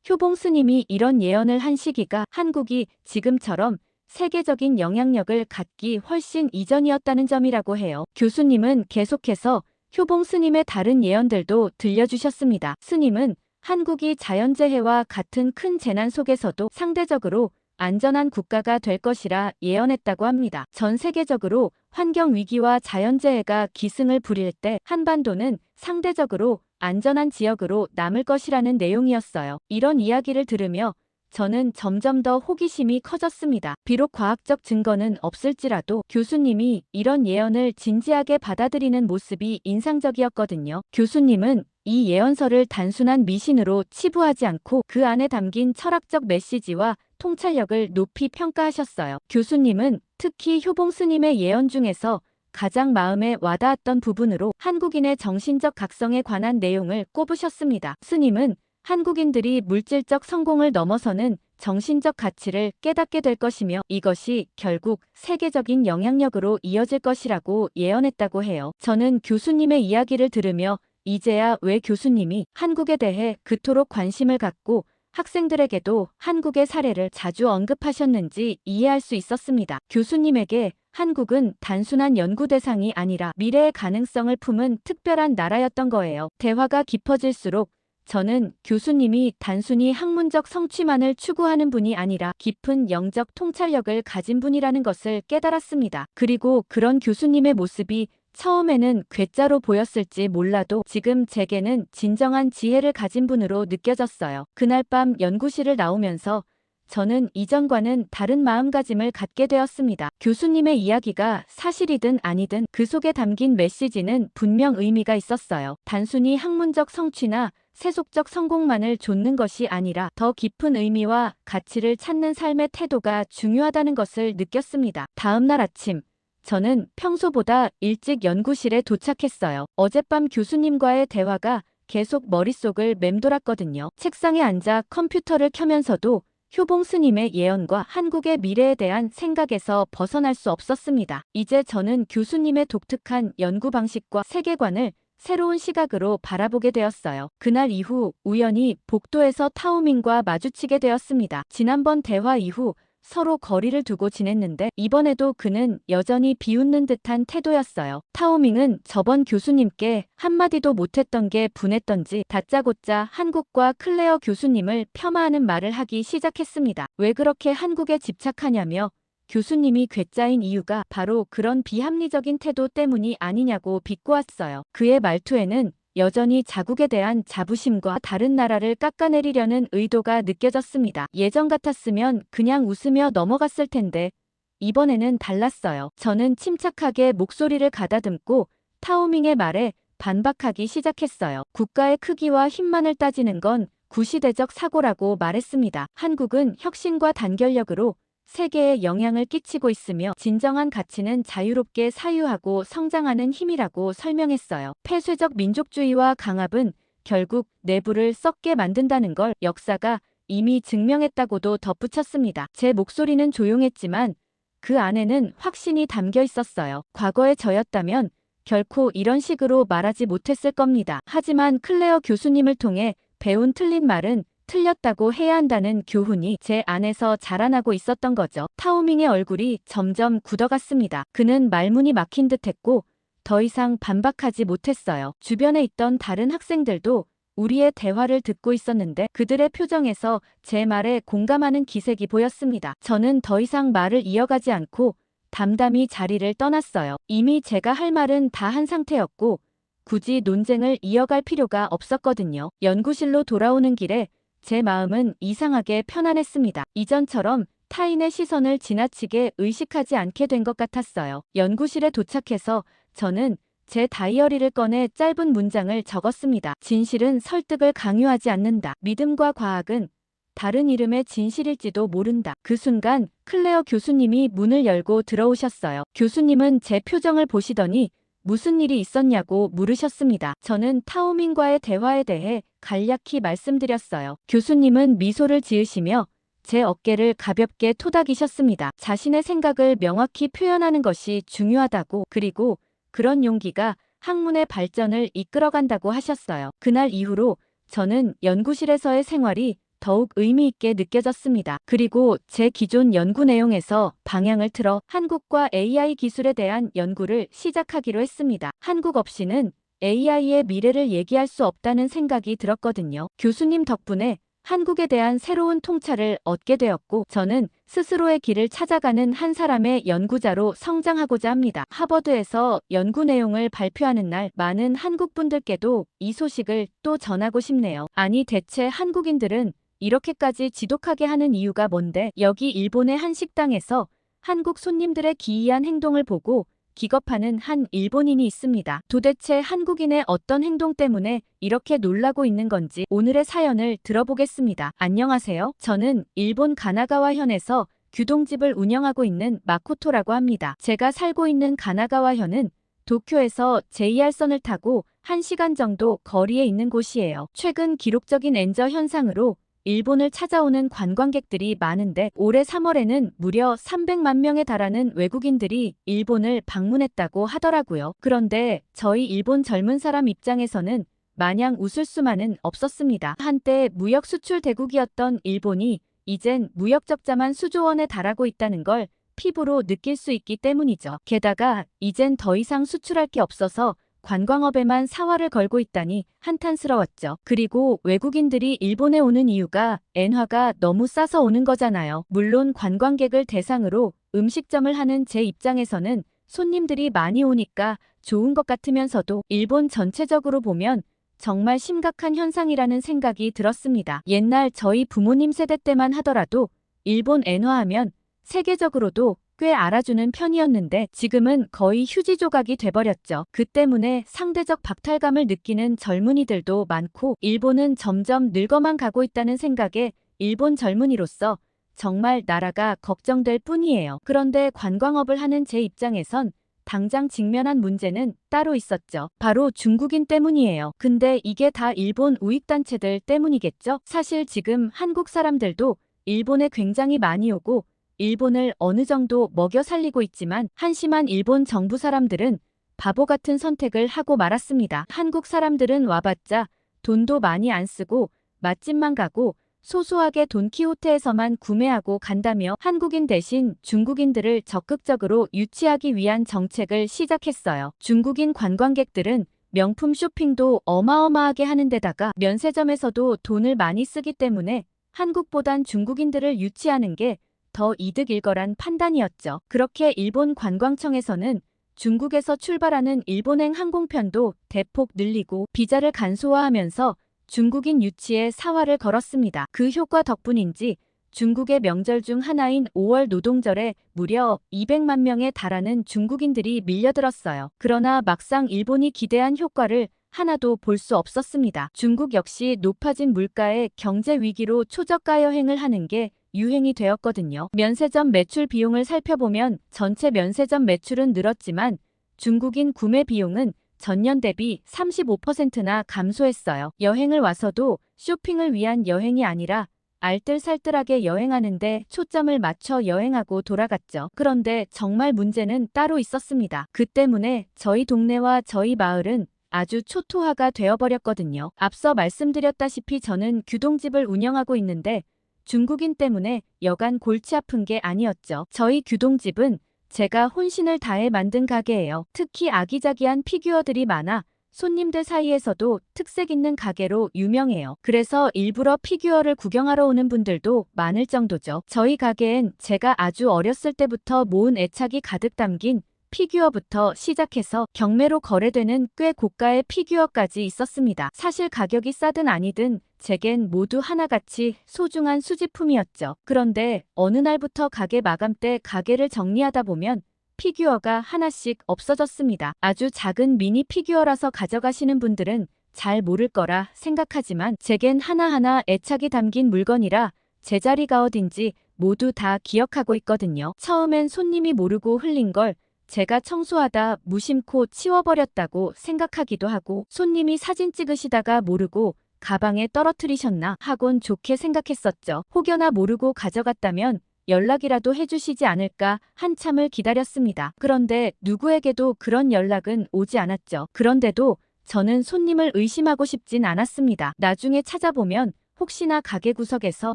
A: 효봉 스님이 이런 예언을 한 시기가 한국이 지금처럼 세계적인 영향력을 갖기 훨씬 이전이었다는 점이라고 해요. 교수님은 계속해서 효봉 스님의 다른 예언들도 들려주셨습니다. 스님은 한국이 자연재해와 같은 큰 재난 속에서도 상대적으로 안전한 국가가 될 것이라 예언했다고 합니다. 전 세계적으로 환경위기와 자연재해가 기승을 부릴 때 한반도는 상대적으로 안전한 지역으로 남을 것이라는 내용이었어요. 이런 이야기를 들으며 저는 점점 더 호기심이 커졌습니다. 비록 과학적 증거는 없을지라도 교수님이 이런 예언을 진지하게 받아들이는 모습이 인상적이었거든요. 교수님은 이 예언서를 단순한 미신으로 치부하지 않고 그 안에 담긴 철학적 메시지와 통찰력을 높이 평가하셨어요. 교수님은 특히 효봉 스님의 예언 중에서 가장 마음에 와닿았던 부분으로 한국인의 정신적 각성에 관한 내용을 꼽으셨습니다. 스님은 한국인들이 물질적 성공을 넘어서는 정신적 가치를 깨닫게 될 것이며 이것이 결국 세계적인 영향력으로 이어질 것이라고 예언했다고 해요. 저는 교수님의 이야기를 들으며 이제야 왜 교수님이 한국에 대해 그토록 관심을 갖고 학생들에게도 한국의 사례를 자주 언급하셨는지 이해할 수 있었습니다. 교수님에게 한국은 단순한 연구 대상이 아니라 미래의 가능성을 품은 특별한 나라였던 거예요. 대화가 깊어질수록 저는 교수님이 단순히 학문적 성취만을 추구하는 분이 아니라 깊은 영적 통찰력을 가진 분이라는 것을 깨달았습니다. 그리고 그런 교수님의 모습이 처음에는 괴짜로 보였을지 몰라도 지금 제게는 진정한 지혜를 가진 분으로 느껴졌어요. 그날 밤 연구실을 나오면서 저는 이전과는 다른 마음가짐을 갖게 되었습니다. 교수님의 이야기가 사실이든 아니든 그 속에 담긴 메시지는 분명 의미가 있었어요. 단순히 학문적 성취나 세속적 성공만을 좇는 것이 아니라 더 깊은 의미와 가치를 찾는 삶의 태도가 중요하다는 것을 느꼈습니다. 다음 날 아침 저는 평소보다 일찍 연구실에 도착했어요. 어젯밤 교수님과의 대화가 계속 머릿속을 맴돌았거든요. 책상에 앉아 컴퓨터를 켜면서도 효봉 스님의 예언과 한국의 미래에 대한 생각에서 벗어날 수 없었습니다. 이제 저는 교수님의 독특한 연구 방식과 세계관을 새로운 시각으로 바라보게 되었어요. 그날 이후 우연히 복도에서 타오밍과 마주치게 되었습니다. 지난번 대화 이후 서로 거리를 두고 지냈는데 이번에도 그는 여전히 비웃는 듯한 태도였어요. 타오밍은 저번 교수님께 한마디도 못했던 게 분했던지 다짜고짜 한국과 클레어 교수님을 폄하하는 말을 하기 시작했습니다. 왜 그렇게 한국에 집착하냐며 교수님이 괴짜인 이유가 바로 그런 비합리적인 태도 때문이 아니냐고 비꼬았어요. 그의 말투에는 여전히 자국에 대한 자부심과 다른 나라를 깎아내리려는 의도가 느껴졌습니다. 예전 같았으면 그냥 웃으며 넘어갔을 텐데 이번에는 달랐어요. 저는 침착하게 목소리를 가다듬고 타오밍의 말에 반박하기 시작했어요. 국가의 크기와 힘만을 따지는 건 구시대적 사고라고 말했습니다. 한국은 혁신과 단결력으로 세계에 영향을 끼치고 있으며 진정한 가치는 자유롭게 사유하고 성장하는 힘이라고 설명했어요. 폐쇄적 민족주의와 강압은 결국 내부를 썩게 만든다는 걸 역사가 이미 증명했다고도 덧붙였습니다. 제 목소리는 조용했지만 그 안에는 확신이 담겨 있었어요. 과거의 저였다면 결코 이런 식으로 말하지 못했을 겁니다. 하지만 클레어 교수님을 통해 배운 틀린 말은 틀렸다고 해야 한다는 교훈이 제 안에서 자라나고 있었던 거죠. 타오밍의 얼굴이 점점 굳어갔습니다. 그는 말문이 막힌 듯했고 더 이상 반박하지 못했어요. 주변에 있던 다른 학생들도 우리의 대화를 듣고 있었는데 그들의 표정에서 제 말에 공감하는 기색이 보였습니다. 저는 더 이상 말을 이어가지 않고 담담히 자리를 떠났어요. 이미 제가 할 말은 다 한 상태였고 굳이 논쟁을 이어갈 필요가 없었거든요. 연구실로 돌아오는 길에 제 마음은 이상하게 편안했습니다. 이전처럼 타인의 시선을 지나치게 의식하지 않게 된 것 같았어요. 연구실에 도착해서 저는 제 다이어리를 꺼내 짧은 문장을 적었습니다. 진실은 설득을 강요하지 않는다. 믿음과 과학은 다른 이름의 진실일지도 모른다. 그 순간 클레어 교수님이 문을 열고 들어오셨어요. 교수님은 제 표정을 보시더니 무슨 일이 있었냐고 물으셨습니다. 저는 타오밍과의 대화에 대해 간략히 말씀드렸어요. 교수님은 미소를 지으시며 제 어깨를 가볍게 토닥이셨습니다. 자신의 생각을 명확히 표현하는 것이 중요하다고, 그리고 그런 용기가 학문의 발전을 이끌어간다고 하셨어요. 그날 이후로 저는 연구실에서의 생활이 더욱 의미 있게 느껴졌습니다. 그리고 제 기존 연구 내용에서 방향을 틀어 한국과 AI 기술에 대한 연구를 시작하기로 했습니다. 한국 없이는 AI의 미래를 얘기할 수 없다는 생각이 들었거든요. 교수님 덕분에 한국에 대한 새로운 통찰을 얻게 되었고 저는 스스로의 길을 찾아가는 한 사람의 연구자로 성장하고자 합니다. 하버드에서 연구 내용을 발표하는 날 많은 한국 분들께도 이 소식을 또 전하고 싶네요. 아니 대체 한국인들은 이렇게까지 지독하게 하는 이유가 뭔데? 여기 일본의 한 식당에서 한국 손님들의 기이한 행동을 보고 기겁하는 한 일본인이 있습니다. 도대체 한국인의 어떤 행동 때문에 이렇게 놀라고 있는 건지 오늘의 사연을 들어보겠습니다. 안녕하세요. 저는 일본 가나가와현에서 규동집을 운영하고 있는 마코토라고 합니다. 제가 살고 있는 가나가와현은 도쿄에서 JR선을 타고 1시간 정도 거리에 있는 곳이에요. 최근 기록적인 엔저 현상으로 일본을 찾아오는 관광객들이 많은데 올해 3월에는 무려 300만 명에 달하는 외국인들이 일본을 방문했다고 하더라고요. 그런데 저희 일본 젊은 사람 입장에서는 마냥 웃을 수만은 없었습니다. 한때 무역 수출 대국이었던 일본이 이젠 무역 적자만 수조 원에 달하고 있다는 걸 피부로 느낄 수 있기 때문이죠. 게다가 이젠 더 이상 수출할 게 없어서 관광업에만 사활을 걸고 있다니 한탄스러웠죠. 그리고 외국인들이 일본에 오는 이유가 엔화가 너무 싸서 오는 거잖아요. 물론 관광객을 대상으로 음식점을 하는 제 입장에서는 손님들이 많이 오니까 좋은 것 같으면서도 일본 전체적으로 보면 정말 심각한 현상이라는 생각이 들었습니다. 옛날 저희 부모님 세대 때만 하더라도 일본 엔화하면 세계적으로도 꽤 알아주는 편이었는데 지금은 거의 휴지 조각이 돼버렸죠. 그 때문에 상대적 박탈감을 느끼는 젊은이들도 많고 일본은 점점 늙어만 가고 있다는 생각에 일본 젊은이로서 정말 나라가 걱정될 뿐이에요. 그런데 관광업을 하는 제 입장에선 당장 직면한 문제는 따로 있었죠. 바로 중국인 때문이에요. 근데 이게 다 일본 우익단체들 때문이겠죠? 사실 지금 한국 사람들도 일본에 굉장히 많이 오고 일본을 어느 정도 먹여 살리고 있지만 한심한 일본 정부 사람들은 바보 같은 선택을 하고 말았습니다. 한국 사람들은 와봤자 돈도 많이 안 쓰고 맛집만 가고 소소하게 돈키호테에서만 구매하고 간다며 한국인 대신 중국인들을 적극적으로 유치하기 위한 정책을 시작했어요. 중국인 관광객들은 명품 쇼핑도 어마어마하게 하는 데다가 면세점에서도 돈을 많이 쓰기 때문에 한국보단 중국인들을 유치하는 게 더 이득일 거란 판단이었죠. 그렇게 일본 관광청에서는 중국에서 출발하는 일본행 항공편도 대폭 늘리고 비자를 간소화하면서 중국인 유치에 사활을 걸었습니다. 그 효과 덕분인지 중국의 명절 중 하나인 5월 노동절에 무려 200만 명에 달하는 중국인들이 밀려들었어요. 그러나 막상 일본이 기대한 효과를 하나도 볼 수 없었습니다. 중국 역시 높아진 물가에 경제 위기로 초저가 여행을 하는 게 유행이 되었거든요. 면세점 매출 비용을 살펴보면 전체 면세점 매출은 늘었지만 중국인 구매 비용은 전년 대비 35%나 감소했어요. 여행을 와서도 쇼핑을 위한 여행이 아니라 알뜰살뜰하게 여행하는데 초점을 맞춰 여행하고 돌아갔죠. 그런데 정말 문제는 따로 있었습니다. 그 때문에 저희 동네와 저희 마을은 아주 초토화가 되어버렸거든요. 앞서 말씀드렸다시피 저는 규동집을 운영하고 있는데 중국인 때문에 여간 골치 아픈 게 아니었죠. 저희 규동집은 제가 혼신을 다해 만든 가게예요. 특히 아기자기한 피규어들이 많아 손님들 사이에서도 특색 있는 가게로 유명해요. 그래서 일부러 피규어를 구경하러 오는 분들도 많을 정도죠. 저희 가게엔 제가 아주 어렸을 때부터 모은 애착이 가득 담긴 피규어부터 시작해서 경매로 거래되는 꽤 고가의 피규어까지 있었습니다. 사실 가격이 싸든 아니든 제겐 모두 하나같이 소중한 수집품이었죠. 그런데 어느 날부터 가게 마감 때 가게를 정리하다 보면 피규어가 하나씩 없어졌습니다. 아주 작은 미니 피규어라서 가져가시는 분들은 잘 모를 거라 생각하지만 제겐 하나하나 애착이 담긴 물건이라 제자리가 어딘지 모두 다 기억하고 있거든요. 처음엔 손님이 모르고 흘린 걸 제가 청소하다 무심코 치워버렸다고 생각하기도 하고 손님이 사진 찍으시다가 모르고 가방에 떨어뜨리셨나 하곤 좋게 생각했었죠. 혹여나 모르고 가져갔다면 연락이라도 해주시지 않을까 한참을 기다렸습니다. 그런데 누구에게도 그런 연락은 오지 않았죠. 그런데도 저는 손님을 의심하고 싶진 않았습니다. 나중에 찾아보면 혹시나 가게 구석에서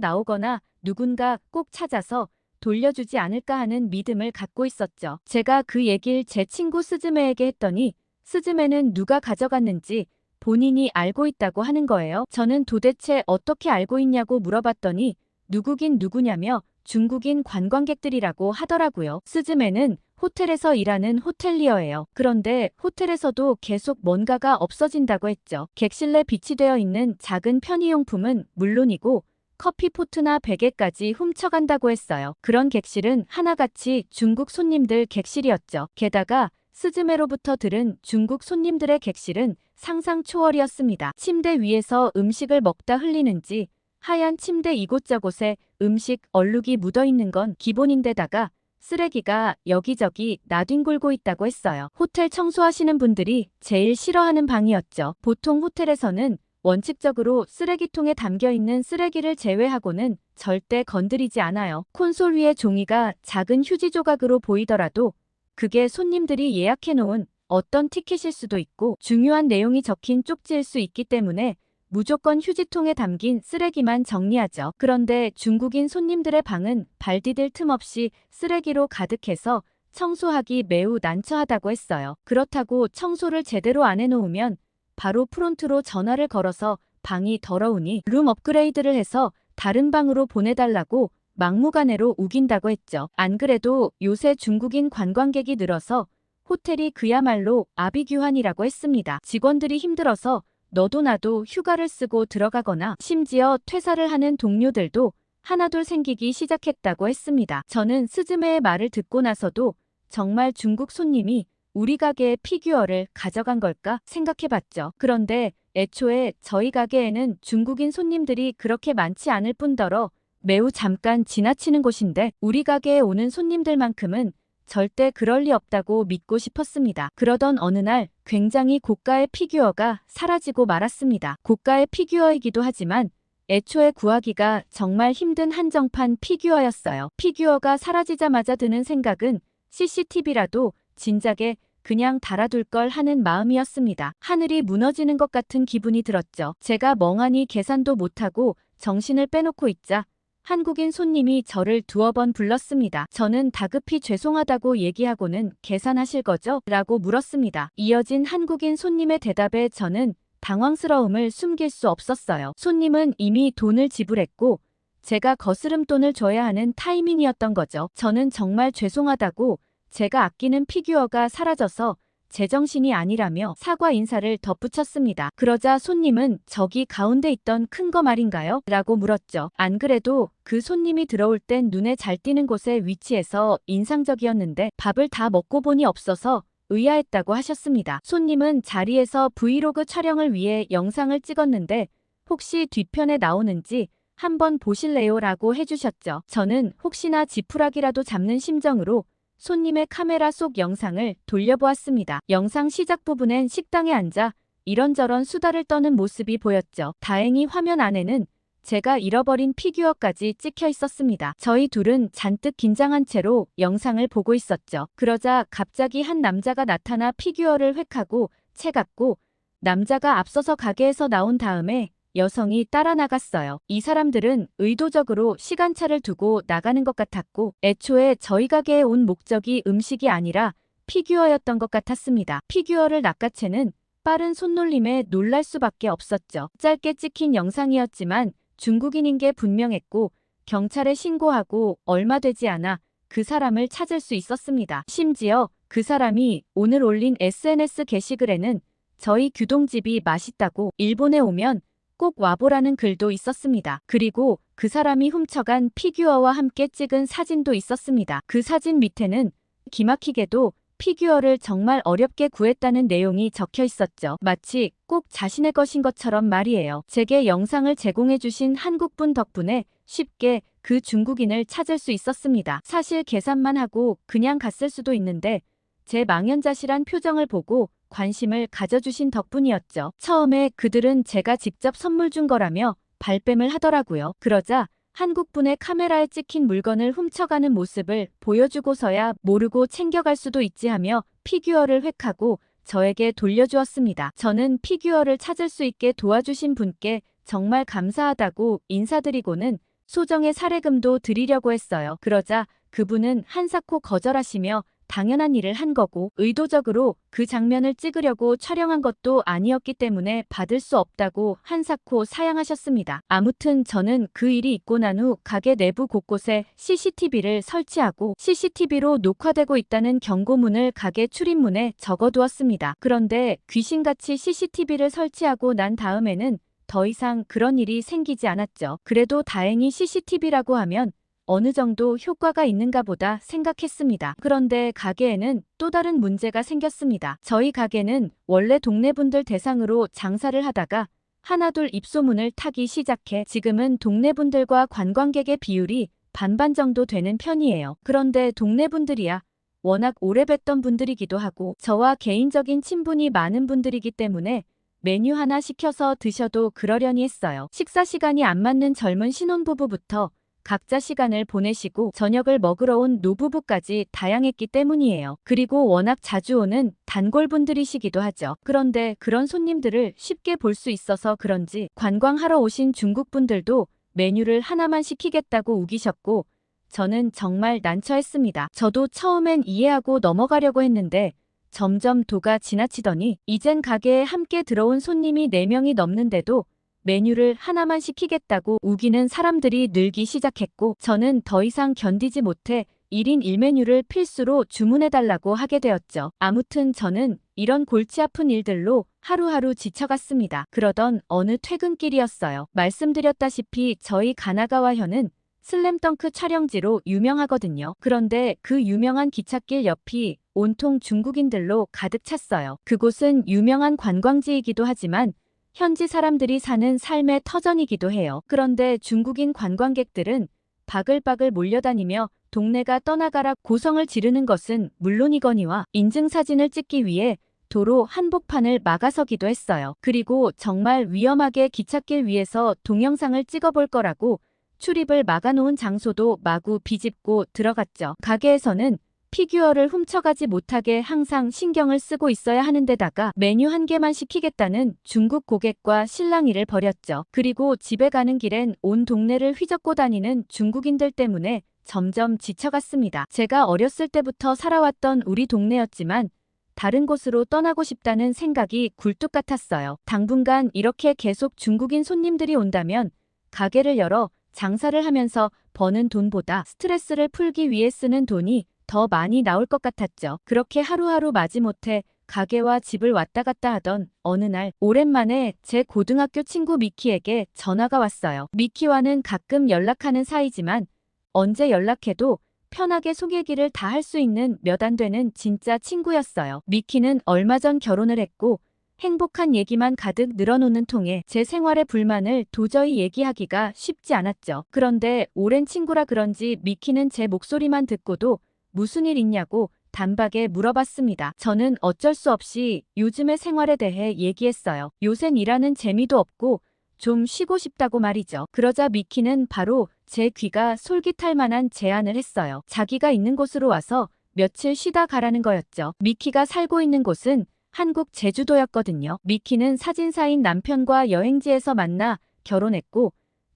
A: 나오거나 누군가 꼭 찾아서 돌려주지 않을까 하는 믿음을 갖고 있었죠. 제가 그 얘기를 제 친구 스즈메에게 했더니 스즈메는 누가 가져갔는지 본인이 알고 있다고 하는 거예요. 저는 도대체 어떻게 알고 있냐고 물어봤더니 누구긴 누구냐며 중국인 관광객들이라고 하더라고요. 스즈메는 호텔에서 일하는 호텔리어예요. 그런데 호텔에서도 계속 뭔가가 없어진다고 했죠. 객실 내 비치되어 있는 작은 편의용품은 물론이고 커피포트나 베개까지 훔쳐간다고 했어요. 그런 객실은 하나같이 중국 손님들 객실이었죠. 게다가 스즈메로부터 들은 중국 손님들의 객실은 상상 초월이었습니다. 침대 위에서 음식을 먹다 흘리는지 하얀 침대 이곳저곳에 음식 얼룩이 묻어있는 건 기본인데다가 쓰레기가 여기저기 나뒹굴고 있다고 했어요. 호텔 청소하시는 분들이 제일 싫어하는 방이었죠. 보통 호텔에서는 원칙적으로 쓰레기통에 담겨있는 쓰레기를 제외하고는 절대 건드리지 않아요. 콘솔 위에 종이가 작은 휴지 조각으로 보이더라도 그게 손님들이 예약해놓은 어떤 티켓일 수도 있고 중요한 내용이 적힌 쪽지일 수 있기 때문에 무조건 휴지통에 담긴 쓰레기만 정리하죠. 그런데 중국인 손님들의 방은 발 디딜 틈 없이 쓰레기로 가득해서 청소하기 매우 난처하다고 했어요. 그렇다고 청소를 제대로 안 해놓으면 바로 프론트로 전화를 걸어서 방이 더러우니 룸 업그레이드를 해서 다른 방으로 보내달라고 막무가내로 우긴다고 했죠. 안 그래도 요새 중국인 관광객이 늘어서 호텔이 그야말로 아비규환이라고 했습니다. 직원들이 힘들어서 너도 나도 휴가를 쓰고 들어가거나 심지어 퇴사를 하는 동료들도 하나둘 생기기 시작했다고 했습니다. 저는 스즈메의 말을 듣고 나서도 정말 중국 손님이 우리 가게의 피규어를 가져간 걸까 생각해봤죠. 그런데 애초에 저희 가게에는 중국인 손님들이 그렇게 많지 않을 뿐더러 매우 잠깐 지나치는 곳인데 우리 가게에 오는 손님들만큼은 절대 그럴 리 없다고 믿고 싶었습니다. 그러던 어느 날 굉장히 고가의 피규어가 사라지고 말았습니다. 고가의 피규어이기도 하지만 애초에 구하기가 정말 힘든 한정판 피규어였어요. 피규어가 사라지자마자 드는 생각은 CCTV라도 진작에 그냥 달아둘 걸 하는 마음이었습니다. 하늘이 무너지는 것 같은 기분이 들었죠. 제가 멍하니 계산도 못하고 정신을 빼놓고 있자 한국인 손님이 저를 두어 번 불렀습니다. 저는 다급히 죄송하다고 얘기하고는 계산하실 거죠? 라고 물었습니다. 이어진 한국인 손님의 대답에 저는 당황스러움을 숨길 수 없었어요. 손님은 이미 돈을 지불했고 제가 거스름돈을 줘야 하는 타이밍이었던 거죠. 저는 정말 죄송하다고 제가 아끼는 피규어가 사라져서 제정신이 아니라며 사과 인사를 덧붙였습니다. 그러자 손님은 저기 가운데 있던 큰 거 말인가요? 라고 물었죠. 안 그래도 그 손님이 들어올 땐 눈에 잘 띄는 곳에 위치해서 인상적이었는데 밥을 다 먹고 보니 없어서 의아했다고 하셨습니다. 손님은 자리에서 브이로그 촬영을 위해 영상을 찍었는데 혹시 뒤편에 나오는지 한번 보실래요? 라고 해주셨죠. 저는 혹시나 지푸라기라도 잡는 심정으로 손님의 카메라 속 영상을 돌려보았습니다. 영상 시작 부분엔 식당에 앉아 이런저런 수다를 떠는 모습이 보였죠. 다행히 화면 안에는 제가 잃어버린 피규어까지 찍혀 있었습니다. 저희 둘은 잔뜩 긴장한 채로 영상을 보고 있었죠. 그러자 갑자기 한 남자가 나타나 피규어를 획하고 채갔고 남자가 앞서서 가게에서 나온 다음에 여성이 따라 나갔어요. 이 사람들은 의도적으로 시간차를 두고 나가는 것 같았고 애초에 저희 가게에 온 목적이 음식이 아니라 피규어였던 것 같았습니다. 피규어를 낚아채는 빠른 손놀림에 놀랄 수밖에 없었죠. 짧게 찍힌 영상이었지만 중국인인 게 분명했고 경찰에 신고하고 얼마 되지 않아 그 사람을 찾을 수 있었습니다. 심지어 그 사람이 오늘 올린 SNS 게시글에는 저희 규동집이 맛있다고 일본에 오면 꼭 와보라는 글도 있었습니다. 그리고 그 사람이 훔쳐간 피규어와 함께 찍은 사진도 있었습니다. 그 사진 밑에는 기막히게도 피규어를 정말 어렵게 구했다는 내용이 적혀 있었죠. 마치 꼭 자신의 것인 것처럼 말이에요. 제게 영상을 제공해주신 한국분 덕분에 쉽게 그 중국인을 찾을 수 있었습니다. 사실 계산만 하고 그냥 갔을 수도 있는데 제 망연자실한 표정을 보고 관심을 가져주신 덕분이었죠. 처음에 그들은 제가 직접 선물 준 거라며 발뺌을 하더라고요. 그러자 한국분의 카메라에 찍힌 물건을 훔쳐가는 모습을 보여주고서야 모르고 챙겨갈 수도 있지 하며 피규어를 획하고 저에게 돌려주었습니다. 저는 피규어를 찾을 수 있게 도와주신 분께 정말 감사하다고 인사드리고는 소정의 사례금도 드리려고 했어요. 그러자 그분은 한사코 거절하시며 당연한 일을 한 거고 의도적으로 그 장면을 찍으려고 촬영한 것도 아니었기 때문에 받을 수 없다고 한사코 사양하셨습니다. 아무튼 저는 그 일이 있고 난 후 가게 내부 곳곳에 CCTV를 설치하고 CCTV로 녹화되고 있다는 경고문을 가게 출입문에 적어두었습니다. 그런데 귀신같이 CCTV를 설치하고 난 다음에는 더 이상 그런 일이 생기지 않았죠. 그래도 다행히 CCTV라고 하면 어느 정도 효과가 있는가 보다 생각했습니다. 그런데 가게에는 또 다른 문제가 생겼습니다. 저희 가게는 원래 동네 분들 대상으로 장사를 하다가 하나둘 입소문을 타기 시작해 지금은 동네 분들과 관광객의 비율이 반반 정도 되는 편이에요. 그런데 동네 분들이야 워낙 오래 뵀던 분들이기도 하고 저와 개인적인 친분이 많은 분들이기 때문에 메뉴 하나 시켜서 드셔도 그러려니 했어요. 식사 시간이 안 맞는 젊은 신혼부부부터 각자 시간을 보내시고 저녁을 먹으러 온 노부부까지 다양했기 때문이에요. 그리고 워낙 자주 오는 단골분들이시기도 하죠. 그런데 그런 손님들을 쉽게 볼 수 있어서 그런지 관광하러 오신 중국분들도 메뉴를 하나만 시키겠다고 우기셨고 저는 정말 난처했습니다. 저도 처음엔 이해하고 넘어가려고 했는데 점점 도가 지나치더니 이젠 가게에 함께 들어온 손님이 4명이 넘는데도 메뉴를 하나만 시키겠다고 우기는 사람들이 늘기 시작했고 저는 더 이상 견디지 못해 1인 1메뉴를 필수로 주문해달라고 하게 되었죠. 아무튼 저는 이런 골치 아픈 일들로 하루하루 지쳐갔습니다. 그러던 어느 퇴근길이었어요. 말씀드렸다시피 저희 가나가와현은 슬램덩크 촬영지로 유명하거든요. 그런데 그 유명한 기찻길 옆이 온통 중국인들로 가득 찼어요. 그곳은 유명한 관광지이기도 하지만 현지 사람들이 사는 삶의 터전이기도 해요. 그런데 중국인 관광객들은 바글바글 몰려다니며 동네가 떠나가라 고성을 지르는 것은 물론이거니와 인증사진을 찍기 위해 도로 한복판을 막아서기도 했어요. 그리고 정말 위험하게 기찻길 위에서 동영상을 찍어볼 거라고 출입을 막아놓은 장소도 마구 비집고 들어갔죠. 가게에서는 피규어를 훔쳐가지 못하게 항상 신경을 쓰고 있어야 하는데다가 메뉴 한 개만 시키겠다는 중국 고객과 실랑이를 벌였죠. 그리고 집에 가는 길엔 온 동네를 휘젓고 다니는 중국인들 때문에 점점 지쳐갔습니다. 제가 어렸을 때부터 살아왔던 우리 동네였지만 다른 곳으로 떠나고 싶다는 생각이 굴뚝 같았어요. 당분간 이렇게 계속 중국인 손님들이 온다면 가게를 열어 장사를 하면서 버는 돈보다 스트레스를 풀기 위해 쓰는 돈이 더 많이 나올 것 같았죠. 그렇게 하루하루 마지못해 가게와 집을 왔다 갔다 하던 어느 날 오랜만에 제 고등학교 친구 미키에게 전화가 왔어요. 미키와는 가끔 연락하는 사이지만 언제 연락해도 편하게 속 얘기를 다 할 수 있는 몇 안 되는 진짜 친구였어요. 미키는 얼마 전 결혼을 했고 행복한 얘기만 가득 늘어놓는 통에 제 생활의 불만을 도저히 얘기하기가 쉽지 않았죠. 그런데 오랜 친구라 그런지 미키는 제 목소리만 듣고도 무슨 일 있냐고 단박에 물어봤습니다. 저는 어쩔 수 없이 요즘의 생활에 대해 얘기했어요. 요샌 일하는 재미도 없고 좀 쉬고 싶다고 말이죠. 그러자 미키는 바로 제 귀가 솔깃할 만한 제안을 했어요. 자기가 있는 곳으로 와서 며칠 쉬다 가라는 거였죠. 미키가 살고 있는 곳은 한국 제주도였거든요. 미키는 사진사인 남편과 여행지에서 만나 결혼했고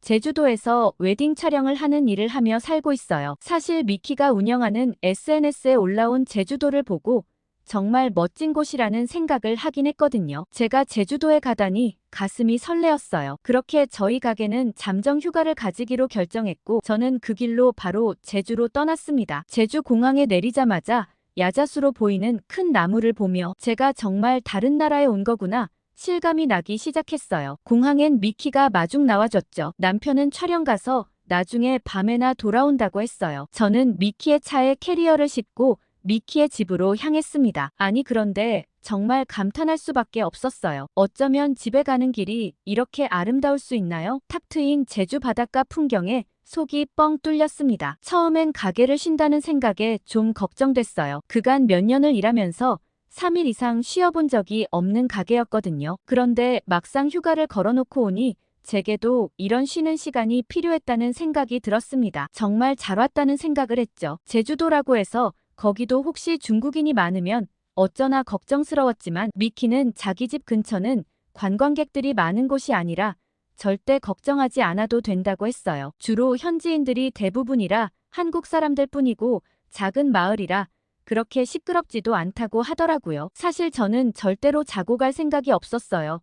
A: 제주도에서 웨딩 촬영을 하는 일을 하며 살고 있어요. 사실 미키가 운영하는 SNS에 올라온 제주도를 보고 정말 멋진 곳이라는 생각을 하긴 했거든요. 제가 제주도에 가다니 가슴이 설레었어요. 그렇게 저희 가게는 잠정 휴가를 가지기로 결정했고 저는 그 길로 바로 제주로 떠났습니다. 제주 공항에 내리자마자 야자수로 보이는 큰 나무를 보며 제가 정말 다른 나라에 온 거구나 실감이 나기 시작했어요. 공항엔 미키가 마중 나와줬죠. 남편은 촬영 가서 나중에 밤에나 돌아온다고 했어요. 저는 미키의 차에 캐리어를 싣고 미키의 집으로 향했습니다. 아니 그런데 정말 감탄할 수밖에 없었어요. 어쩌면 집에 가는 길이 이렇게 아름다울 수 있나요? 탁 트인 제주 바닷가 풍경에 속이 뻥 뚫렸습니다. 처음엔 가게를 쉰다는 생각에 좀 걱정됐어요. 그간 몇 년을 일하면서 3일 이상 쉬어본 적이 없는 가게였거든요. 그런데 막상 휴가를 걸어놓고 오니 제게도 이런 쉬는 시간이 필요했다는 생각이 들었습니다. 정말 잘 왔다는 생각을 했죠. 제주도라고 해서 거기도 혹시 중국인이 많으면 어쩌나 걱정스러웠지만 미키는 자기 집 근처는 관광객들이 많은 곳이 아니라 절대 걱정하지 않아도 된다고 했어요. 주로 현지인들이 대부분이라 한국 사람들 뿐이고 작은 마을이라 그렇게 시끄럽지도 않다고 하더라고요. 사실 저는 절대로 자고 갈 생각이 없었어요.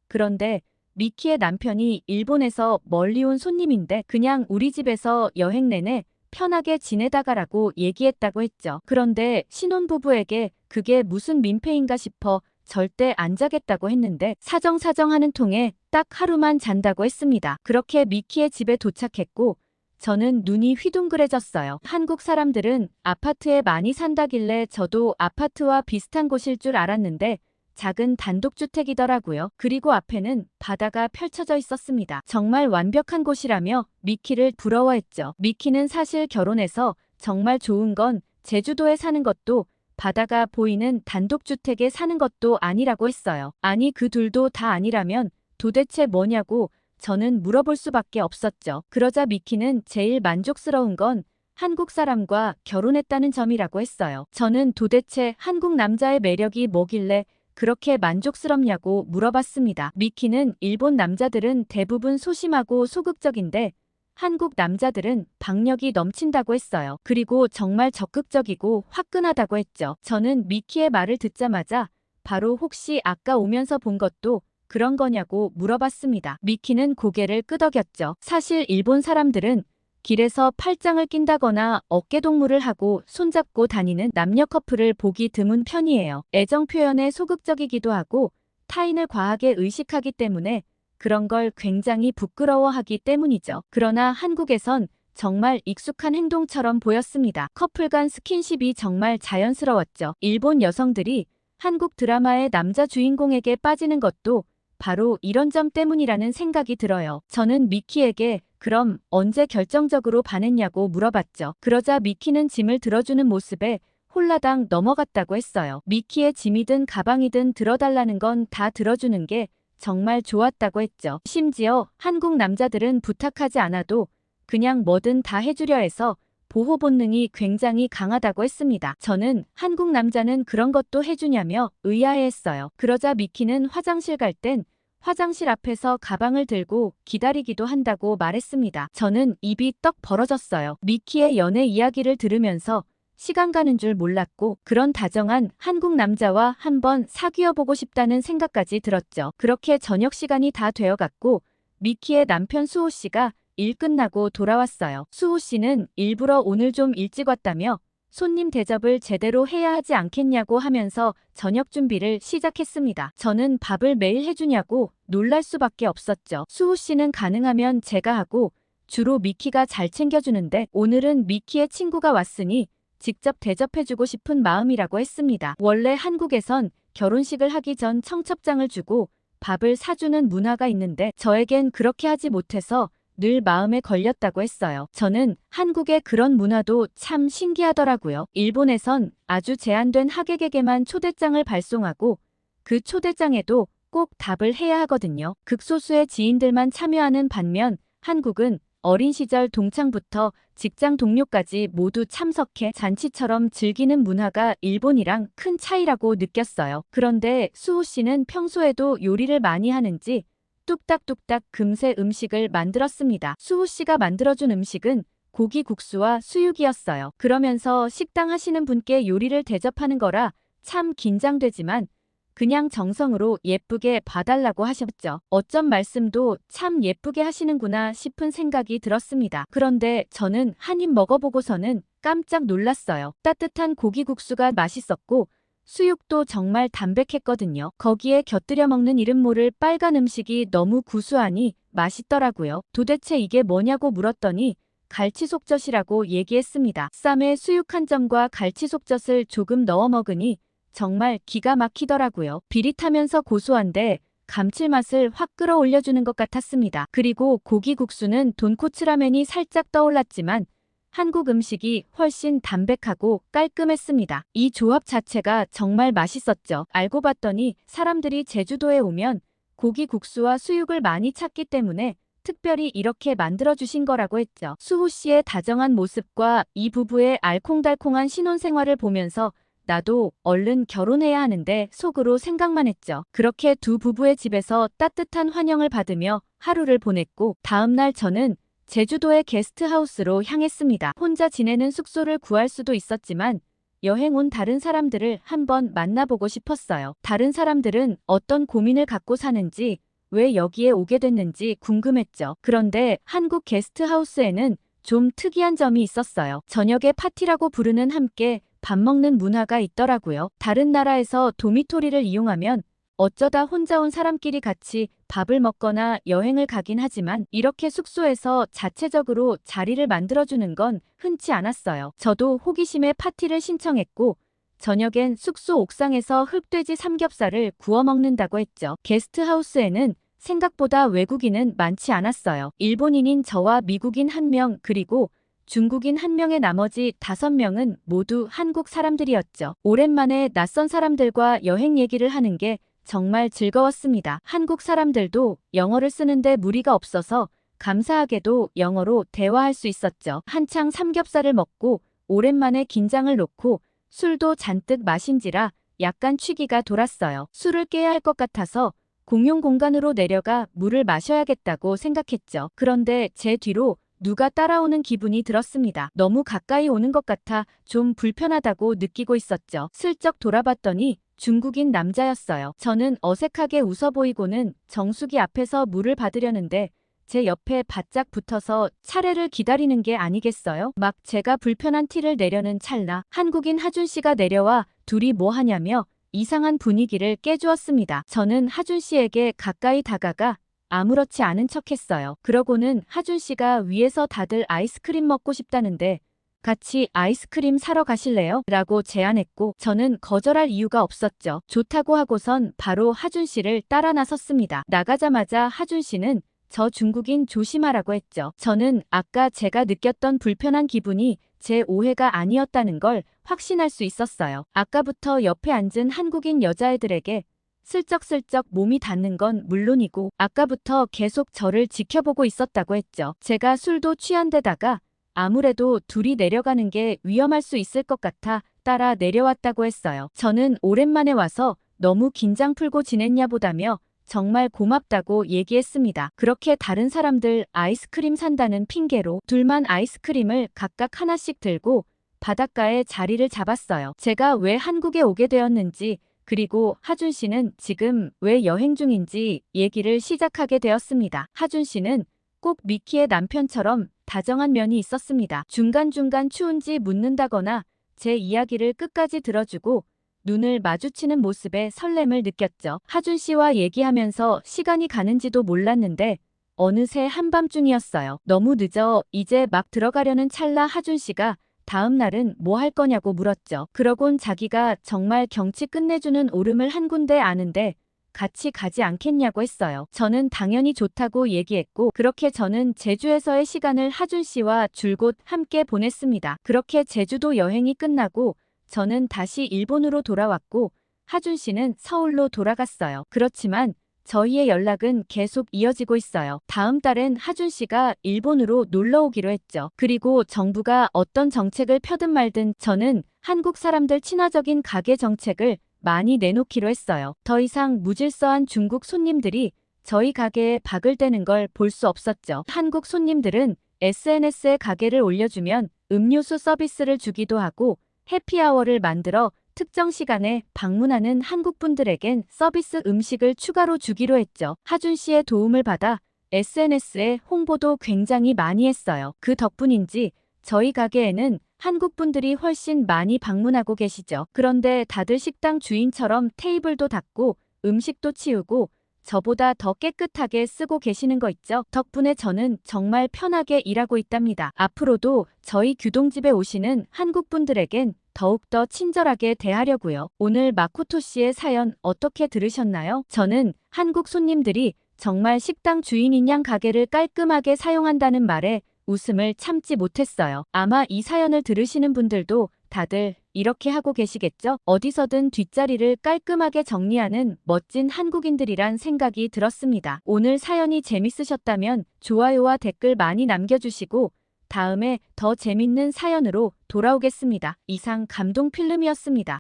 A: 그런데 미키의 남편이 일본에서 멀리 온 손님인데 그냥 우리 집에서 여행 내내 편하게 지내다 가라고 얘기했다고 했죠. 그런데 신혼부부에게 그게 무슨 민폐인가 싶어 절대 안 자겠다고 했는데 사정사정하는 통에 딱 하루만 잔다고 했습니다. 그렇게 미키의 집에 도착했고 저는 눈이 휘둥그레졌어요. 한국 사람들은 아파트에 많이 산다길래 저도 아파트와 비슷한 곳일 줄 알았는데 작은 단독주택이더라고요. 그리고 앞에는 바다가 펼쳐져 있었습니다. 정말 완벽한 곳이라며 미키를 부러워했죠. 미키는 사실 결혼해서 정말 좋은 건 제주도에 사는 것도 바다가 보이는 단독주택에 사는 것도 아니라고 했어요. 아니 그 둘도 다 아니라면 도대체 뭐냐고 저는 물어볼 수밖에 없었죠. 그러자 미키는 제일 만족스러운 건 한국 사람과 결혼했다는 점이라고 했어요. 저는 도대체 한국 남자의 매력이 뭐길래 그렇게 만족스럽냐고 물어봤습니다. 미키는 일본 남자들은 대부분 소심하고 소극적인데 한국 남자들은 박력이 넘친다고 했어요. 그리고 정말 적극적이고 화끈하다고 했죠. 저는 미키의 말을 듣자마자 바로 혹시 아까 오면서 본 것도 그런 거냐고 물어봤습니다. 미키는 고개를 끄덕였죠. 사실 일본 사람들은 길에서 팔짱을 낀다거나 어깨동무를 하고 손잡고 다니는 남녀 커플을 보기 드문 편이에요. 애정 표현에 소극적이기도 하고 타인을 과하게 의식하기 때문에 그런 걸 굉장히 부끄러워하기 때문이죠. 그러나 한국에선 정말 익숙한 행동처럼 보였습니다. 커플 간 스킨십이 정말 자연스러웠죠. 일본 여성들이 한국 드라마의 남자 주인공에게 빠지는 것도 바로 이런 점 때문이라는 생각이 들어요. 저는 미키에게 그럼 언제 결정적으로 반했냐고 물어봤죠. 그러자 미키는 짐을 들어주는 모습에 홀라당 넘어갔다고 했어요. 미키의 짐이든 가방이든 들어달라는 건 다 들어주는 게 정말 좋았다고 했죠. 심지어 한국 남자들은 부탁하지 않아도 그냥 뭐든 다 해주려 해서 보호 본능이 굉장히 강하다고 했습니다. 저는 한국 남자는 그런 것도 해주냐며 의아해했어요. 그러자 미키는 화장실 갈 땐 화장실 앞에서 가방을 들고 기다리기도 한다고 말했습니다. 저는 입이 떡 벌어졌어요. 미키의 연애 이야기를 들으면서 시간 가는 줄 몰랐고 그런 다정한 한국 남자와 한번 사귀어보고 싶다는 생각까지 들었죠. 그렇게 저녁 시간이 다 되어갔고 미키의 남편 수호 씨가 일 끝나고 돌아왔어요. 수호 씨는 일부러 오늘 좀 일찍 왔다며 손님 대접을 제대로 해야 하지 않겠냐고 하면서 저녁 준비를 시작했습니다. 저는 밥을 매일 해주냐고 놀랄 수밖에 없었죠. 수호 씨는 가능하면 제가 하고 주로 미키가 잘 챙겨주는데 오늘은 미키의 친구가 왔으니 직접 대접해주고 싶은 마음이라고 했습니다. 원래 한국에선 결혼식을 하기 전 청첩장을 주고 밥을 사주는 문화가 있는데 저에겐 그렇게 하지 못해서 늘 마음에 걸렸다고 했어요. 저는 한국의 그런 문화도 참 신기하더라고요. 일본에선 아주 제한된 하객에게만 초대장을 발송하고 그 초대장에도 꼭 답을 해야 하거든요. 극소수의 지인들만 참여하는 반면 한국은 어린 시절 동창부터 직장 동료까지 모두 참석해 잔치처럼 즐기는 문화가 일본이랑 큰 차이라고 느꼈어요. 그런데 수호 씨는 평소에도 요리를 많이 하는지 뚝딱뚝딱 금세 음식을 만들었습니다. 수호 씨가 만들어준 음식은 고기 국수와 수육이었어요. 그러면서 식당 하시는 분께 요리를 대접하는 거라 참 긴장되지만 그냥 정성으로 예쁘게 봐달라고 하셨죠. 어쩜 말씀도 참 예쁘게 하시는구나 싶은 생각이 들었습니다. 그런데 저는 한 입 먹어보고서는 깜짝 놀랐어요. 따뜻한 고기국수가 맛있었고 수육도 정말 담백했거든요. 거기에 곁들여 먹는 이름 모를 빨간 음식이 너무 구수하니 맛있더라고요. 도대체 이게 뭐냐고 물었더니 갈치속젓이라고 얘기했습니다. 쌈에 수육 한 점과 갈치속젓을 조금 넣어 먹으니 정말 기가 막히더라고요. 비릿하면서 고소한데 감칠맛을 확 끌어올려주는 것 같았습니다. 그리고 고기국수는 돈코츠 라멘이 살짝 떠올랐지만 한국 음식이 훨씬 담백하고 깔끔했습니다. 이 조합 자체가 정말 맛있었죠. 알고 봤더니 사람들이 제주도에 오면 고기국수와 수육을 많이 찾기 때문에 특별히 이렇게 만들어주신 거라고 했죠. 수호 씨의 다정한 모습과 이 부부의 알콩달콩한 신혼생활을 보면서 나도 얼른 결혼해야 하는데 속으로 생각만 했죠. 그렇게 두 부부의 집에서 따뜻한 환영을 받으며 하루를 보냈고 다음날 저는 제주도의 게스트하우스로 향했습니다. 혼자 지내는 숙소를 구할 수도 있었지만 여행 온 다른 사람들을 한번 만나보고 싶었어요. 다른 사람들은 어떤 고민을 갖고 사는지 왜 여기에 오게 됐는지 궁금했죠. 그런데 한국 게스트하우스에는 좀 특이한 점이 있었어요. 저녁에 파티라고 부르는 함께 밥 먹는 문화가 있더라고요. 다른 나라에서 도미토리를 이용하면 어쩌다 혼자 온 사람끼리 같이 밥을 먹거나 여행을 가긴 하지만 이렇게 숙소에서 자체적으로 자리를 만들어주는 건 흔치 않았어요. 저도 호기심에 파티를 신청했고 저녁엔 숙소 옥상에서 흑돼지 삼겹살을 구워 먹는다고 했죠. 게스트하우스에는 생각보다 외국인은 많지 않았어요. 일본인인 저와 미국인 1명 그리고 중국인 1명의 나머지 5명은 모두 한국 사람들이었죠. 오랜만에 낯선 사람들과 여행 얘기를 하는 게 정말 즐거웠습니다. 한국 사람들도 영어를 쓰는데 무리가 없어서 감사하게도 영어로 대화할 수 있었죠. 한창 삼겹살을 먹고 오랜만에 긴장을 놓고 술도 잔뜩 마신지라 약간 취기가 돌았어요. 술을 깨야 할 것 같아서 공용 공간으로 내려가 물을 마셔야겠다고 생각했죠. 그런데 제 뒤로 누가 따라오는 기분이 들었습니다. 너무 가까이 오는 것 같아 좀 불편하다고 느끼고 있었죠. 슬쩍 돌아봤더니 중국인 남자였어요. 저는 어색하게 웃어 보이고는 정수기 앞에서 물을 받으려는데 제 옆에 바짝 붙어서 차례를 기다리는 게 아니겠어요? 막 제가 불편한 티를 내려는 찰나 한국인 하준 씨가 내려와 둘이 뭐 하냐며 이상한 분위기를 깨주었습니다. 저는 하준 씨에게 가까이 다가가 아무렇지 않은 척했어요. 그러고는 하준 씨가 위에서 다들 아이스크림 먹고 싶다는데 같이 아이스크림 사러 가실래요? 라고 제안했고 저는 거절할 이유가 없었죠. 좋다고 하고선 바로 하준 씨를 따라 나섰습니다. 나가자마자 하준 씨는 저 중국인 조심하라고 했죠. 저는 아까 제가 느꼈던 불편한 기분이 제 오해가 아니었다는 걸 확신할 수 있었어요. 아까부터 옆에 앉은 한국인 여자애들에게 슬쩍슬쩍 몸이 닿는 건 물론이고 아까부터 계속 저를 지켜보고 있었다고 했죠. 제가 술도 취한 데다가 아무래도 둘이 내려가는 게 위험할 수 있을 것 같아 따라 내려왔다고 했어요. 저는 오랜만에 와서 너무 긴장 풀고 지냈냐 보다며 정말 고맙다고 얘기했습니다. 그렇게 다른 사람들 아이스크림 산다는 핑계로 둘만 아이스크림을 각각 하나씩 들고 바닷가에 자리를 잡았어요. 제가 왜 한국에 오게 되었는지 그리고 하준 씨는 지금 왜 여행 중인지 얘기를 시작하게 되었습니다. 하준 씨는 꼭 미키의 남편처럼 다정한 면이 있었습니다. 중간중간 추운지 묻는다거나 제 이야기를 끝까지 들어주고 눈을 마주치는 모습에 설렘을 느꼈죠. 하준 씨와 얘기하면서 시간이 가는지도 몰랐는데 어느새 한밤중이었어요. 너무 늦어 이제 막 들어가려는 찰나 하준 씨가 다음 날은 뭐 할 거냐고 물었죠. 그러곤 자기가 정말 경치 끝내주는 오름을 한 군데 아는데 같이 가지 않겠냐고 했어요. 저는 당연히 좋다고 얘기했고 그렇게 저는 제주에서의 시간을 하준 씨와 줄곧 함께 보냈습니다. 그렇게 제주도 여행이 끝나고 저는 다시 일본으로 돌아왔고 하준 씨는 서울로 돌아갔어요. 그렇지만 저희의 연락은 계속 이어지고 있어요. 다음 달엔 하준 씨가 일본으로 놀러 오기로 했죠. 그리고 정부가 어떤 정책을 펴든 말든 저는 한국 사람들 친화적인 가게 정책을 많이 내놓기로 했어요. 더 이상 무질서한 중국 손님들이 저희 가게에 박을 대는 걸 볼 수 없었죠. 한국 손님들은 SNS에 가게를 올려주면 음료수 서비스를 주기도 하고 해피아워를 만들어 특정 시간에 방문하는 한국분들에겐 서비스 음식을 추가로 주기로 했죠. 하준 씨의 도움을 받아 SNS에 홍보도 굉장히 많이 했어요. 그 덕분인지 저희 가게에는 한국분들이 훨씬 많이 방문하고 계시죠. 그런데 다들 식당 주인처럼 테이블도 닦고 음식도 치우고 저보다 더 깨끗하게 쓰고 계시는 거 있죠? 덕분에 저는 정말 편하게 일하고 있답니다. 앞으로도 저희 규동집에 오시는 한국분들에겐 더욱더 친절하게 대하려고요. 오늘 마코토 씨의 사연 어떻게 들으셨나요? 저는 한국 손님들이 정말 식당 주인인 양 가게를 깔끔하게 사용한다는 말에 웃음을 참지 못했어요. 아마 이 사연을 들으시는 분들도 다들 이렇게 하고 계시겠죠? 어디서든 뒷자리를 깔끔하게 정리하는 멋진 한국인들이란 생각이 들었습니다. 오늘 사연이 재밌으셨다면 좋아요와 댓글 많이 남겨주시고 다음에 더 재밌는 사연으로 돌아오겠습니다. 이상 감동필름이었습니다.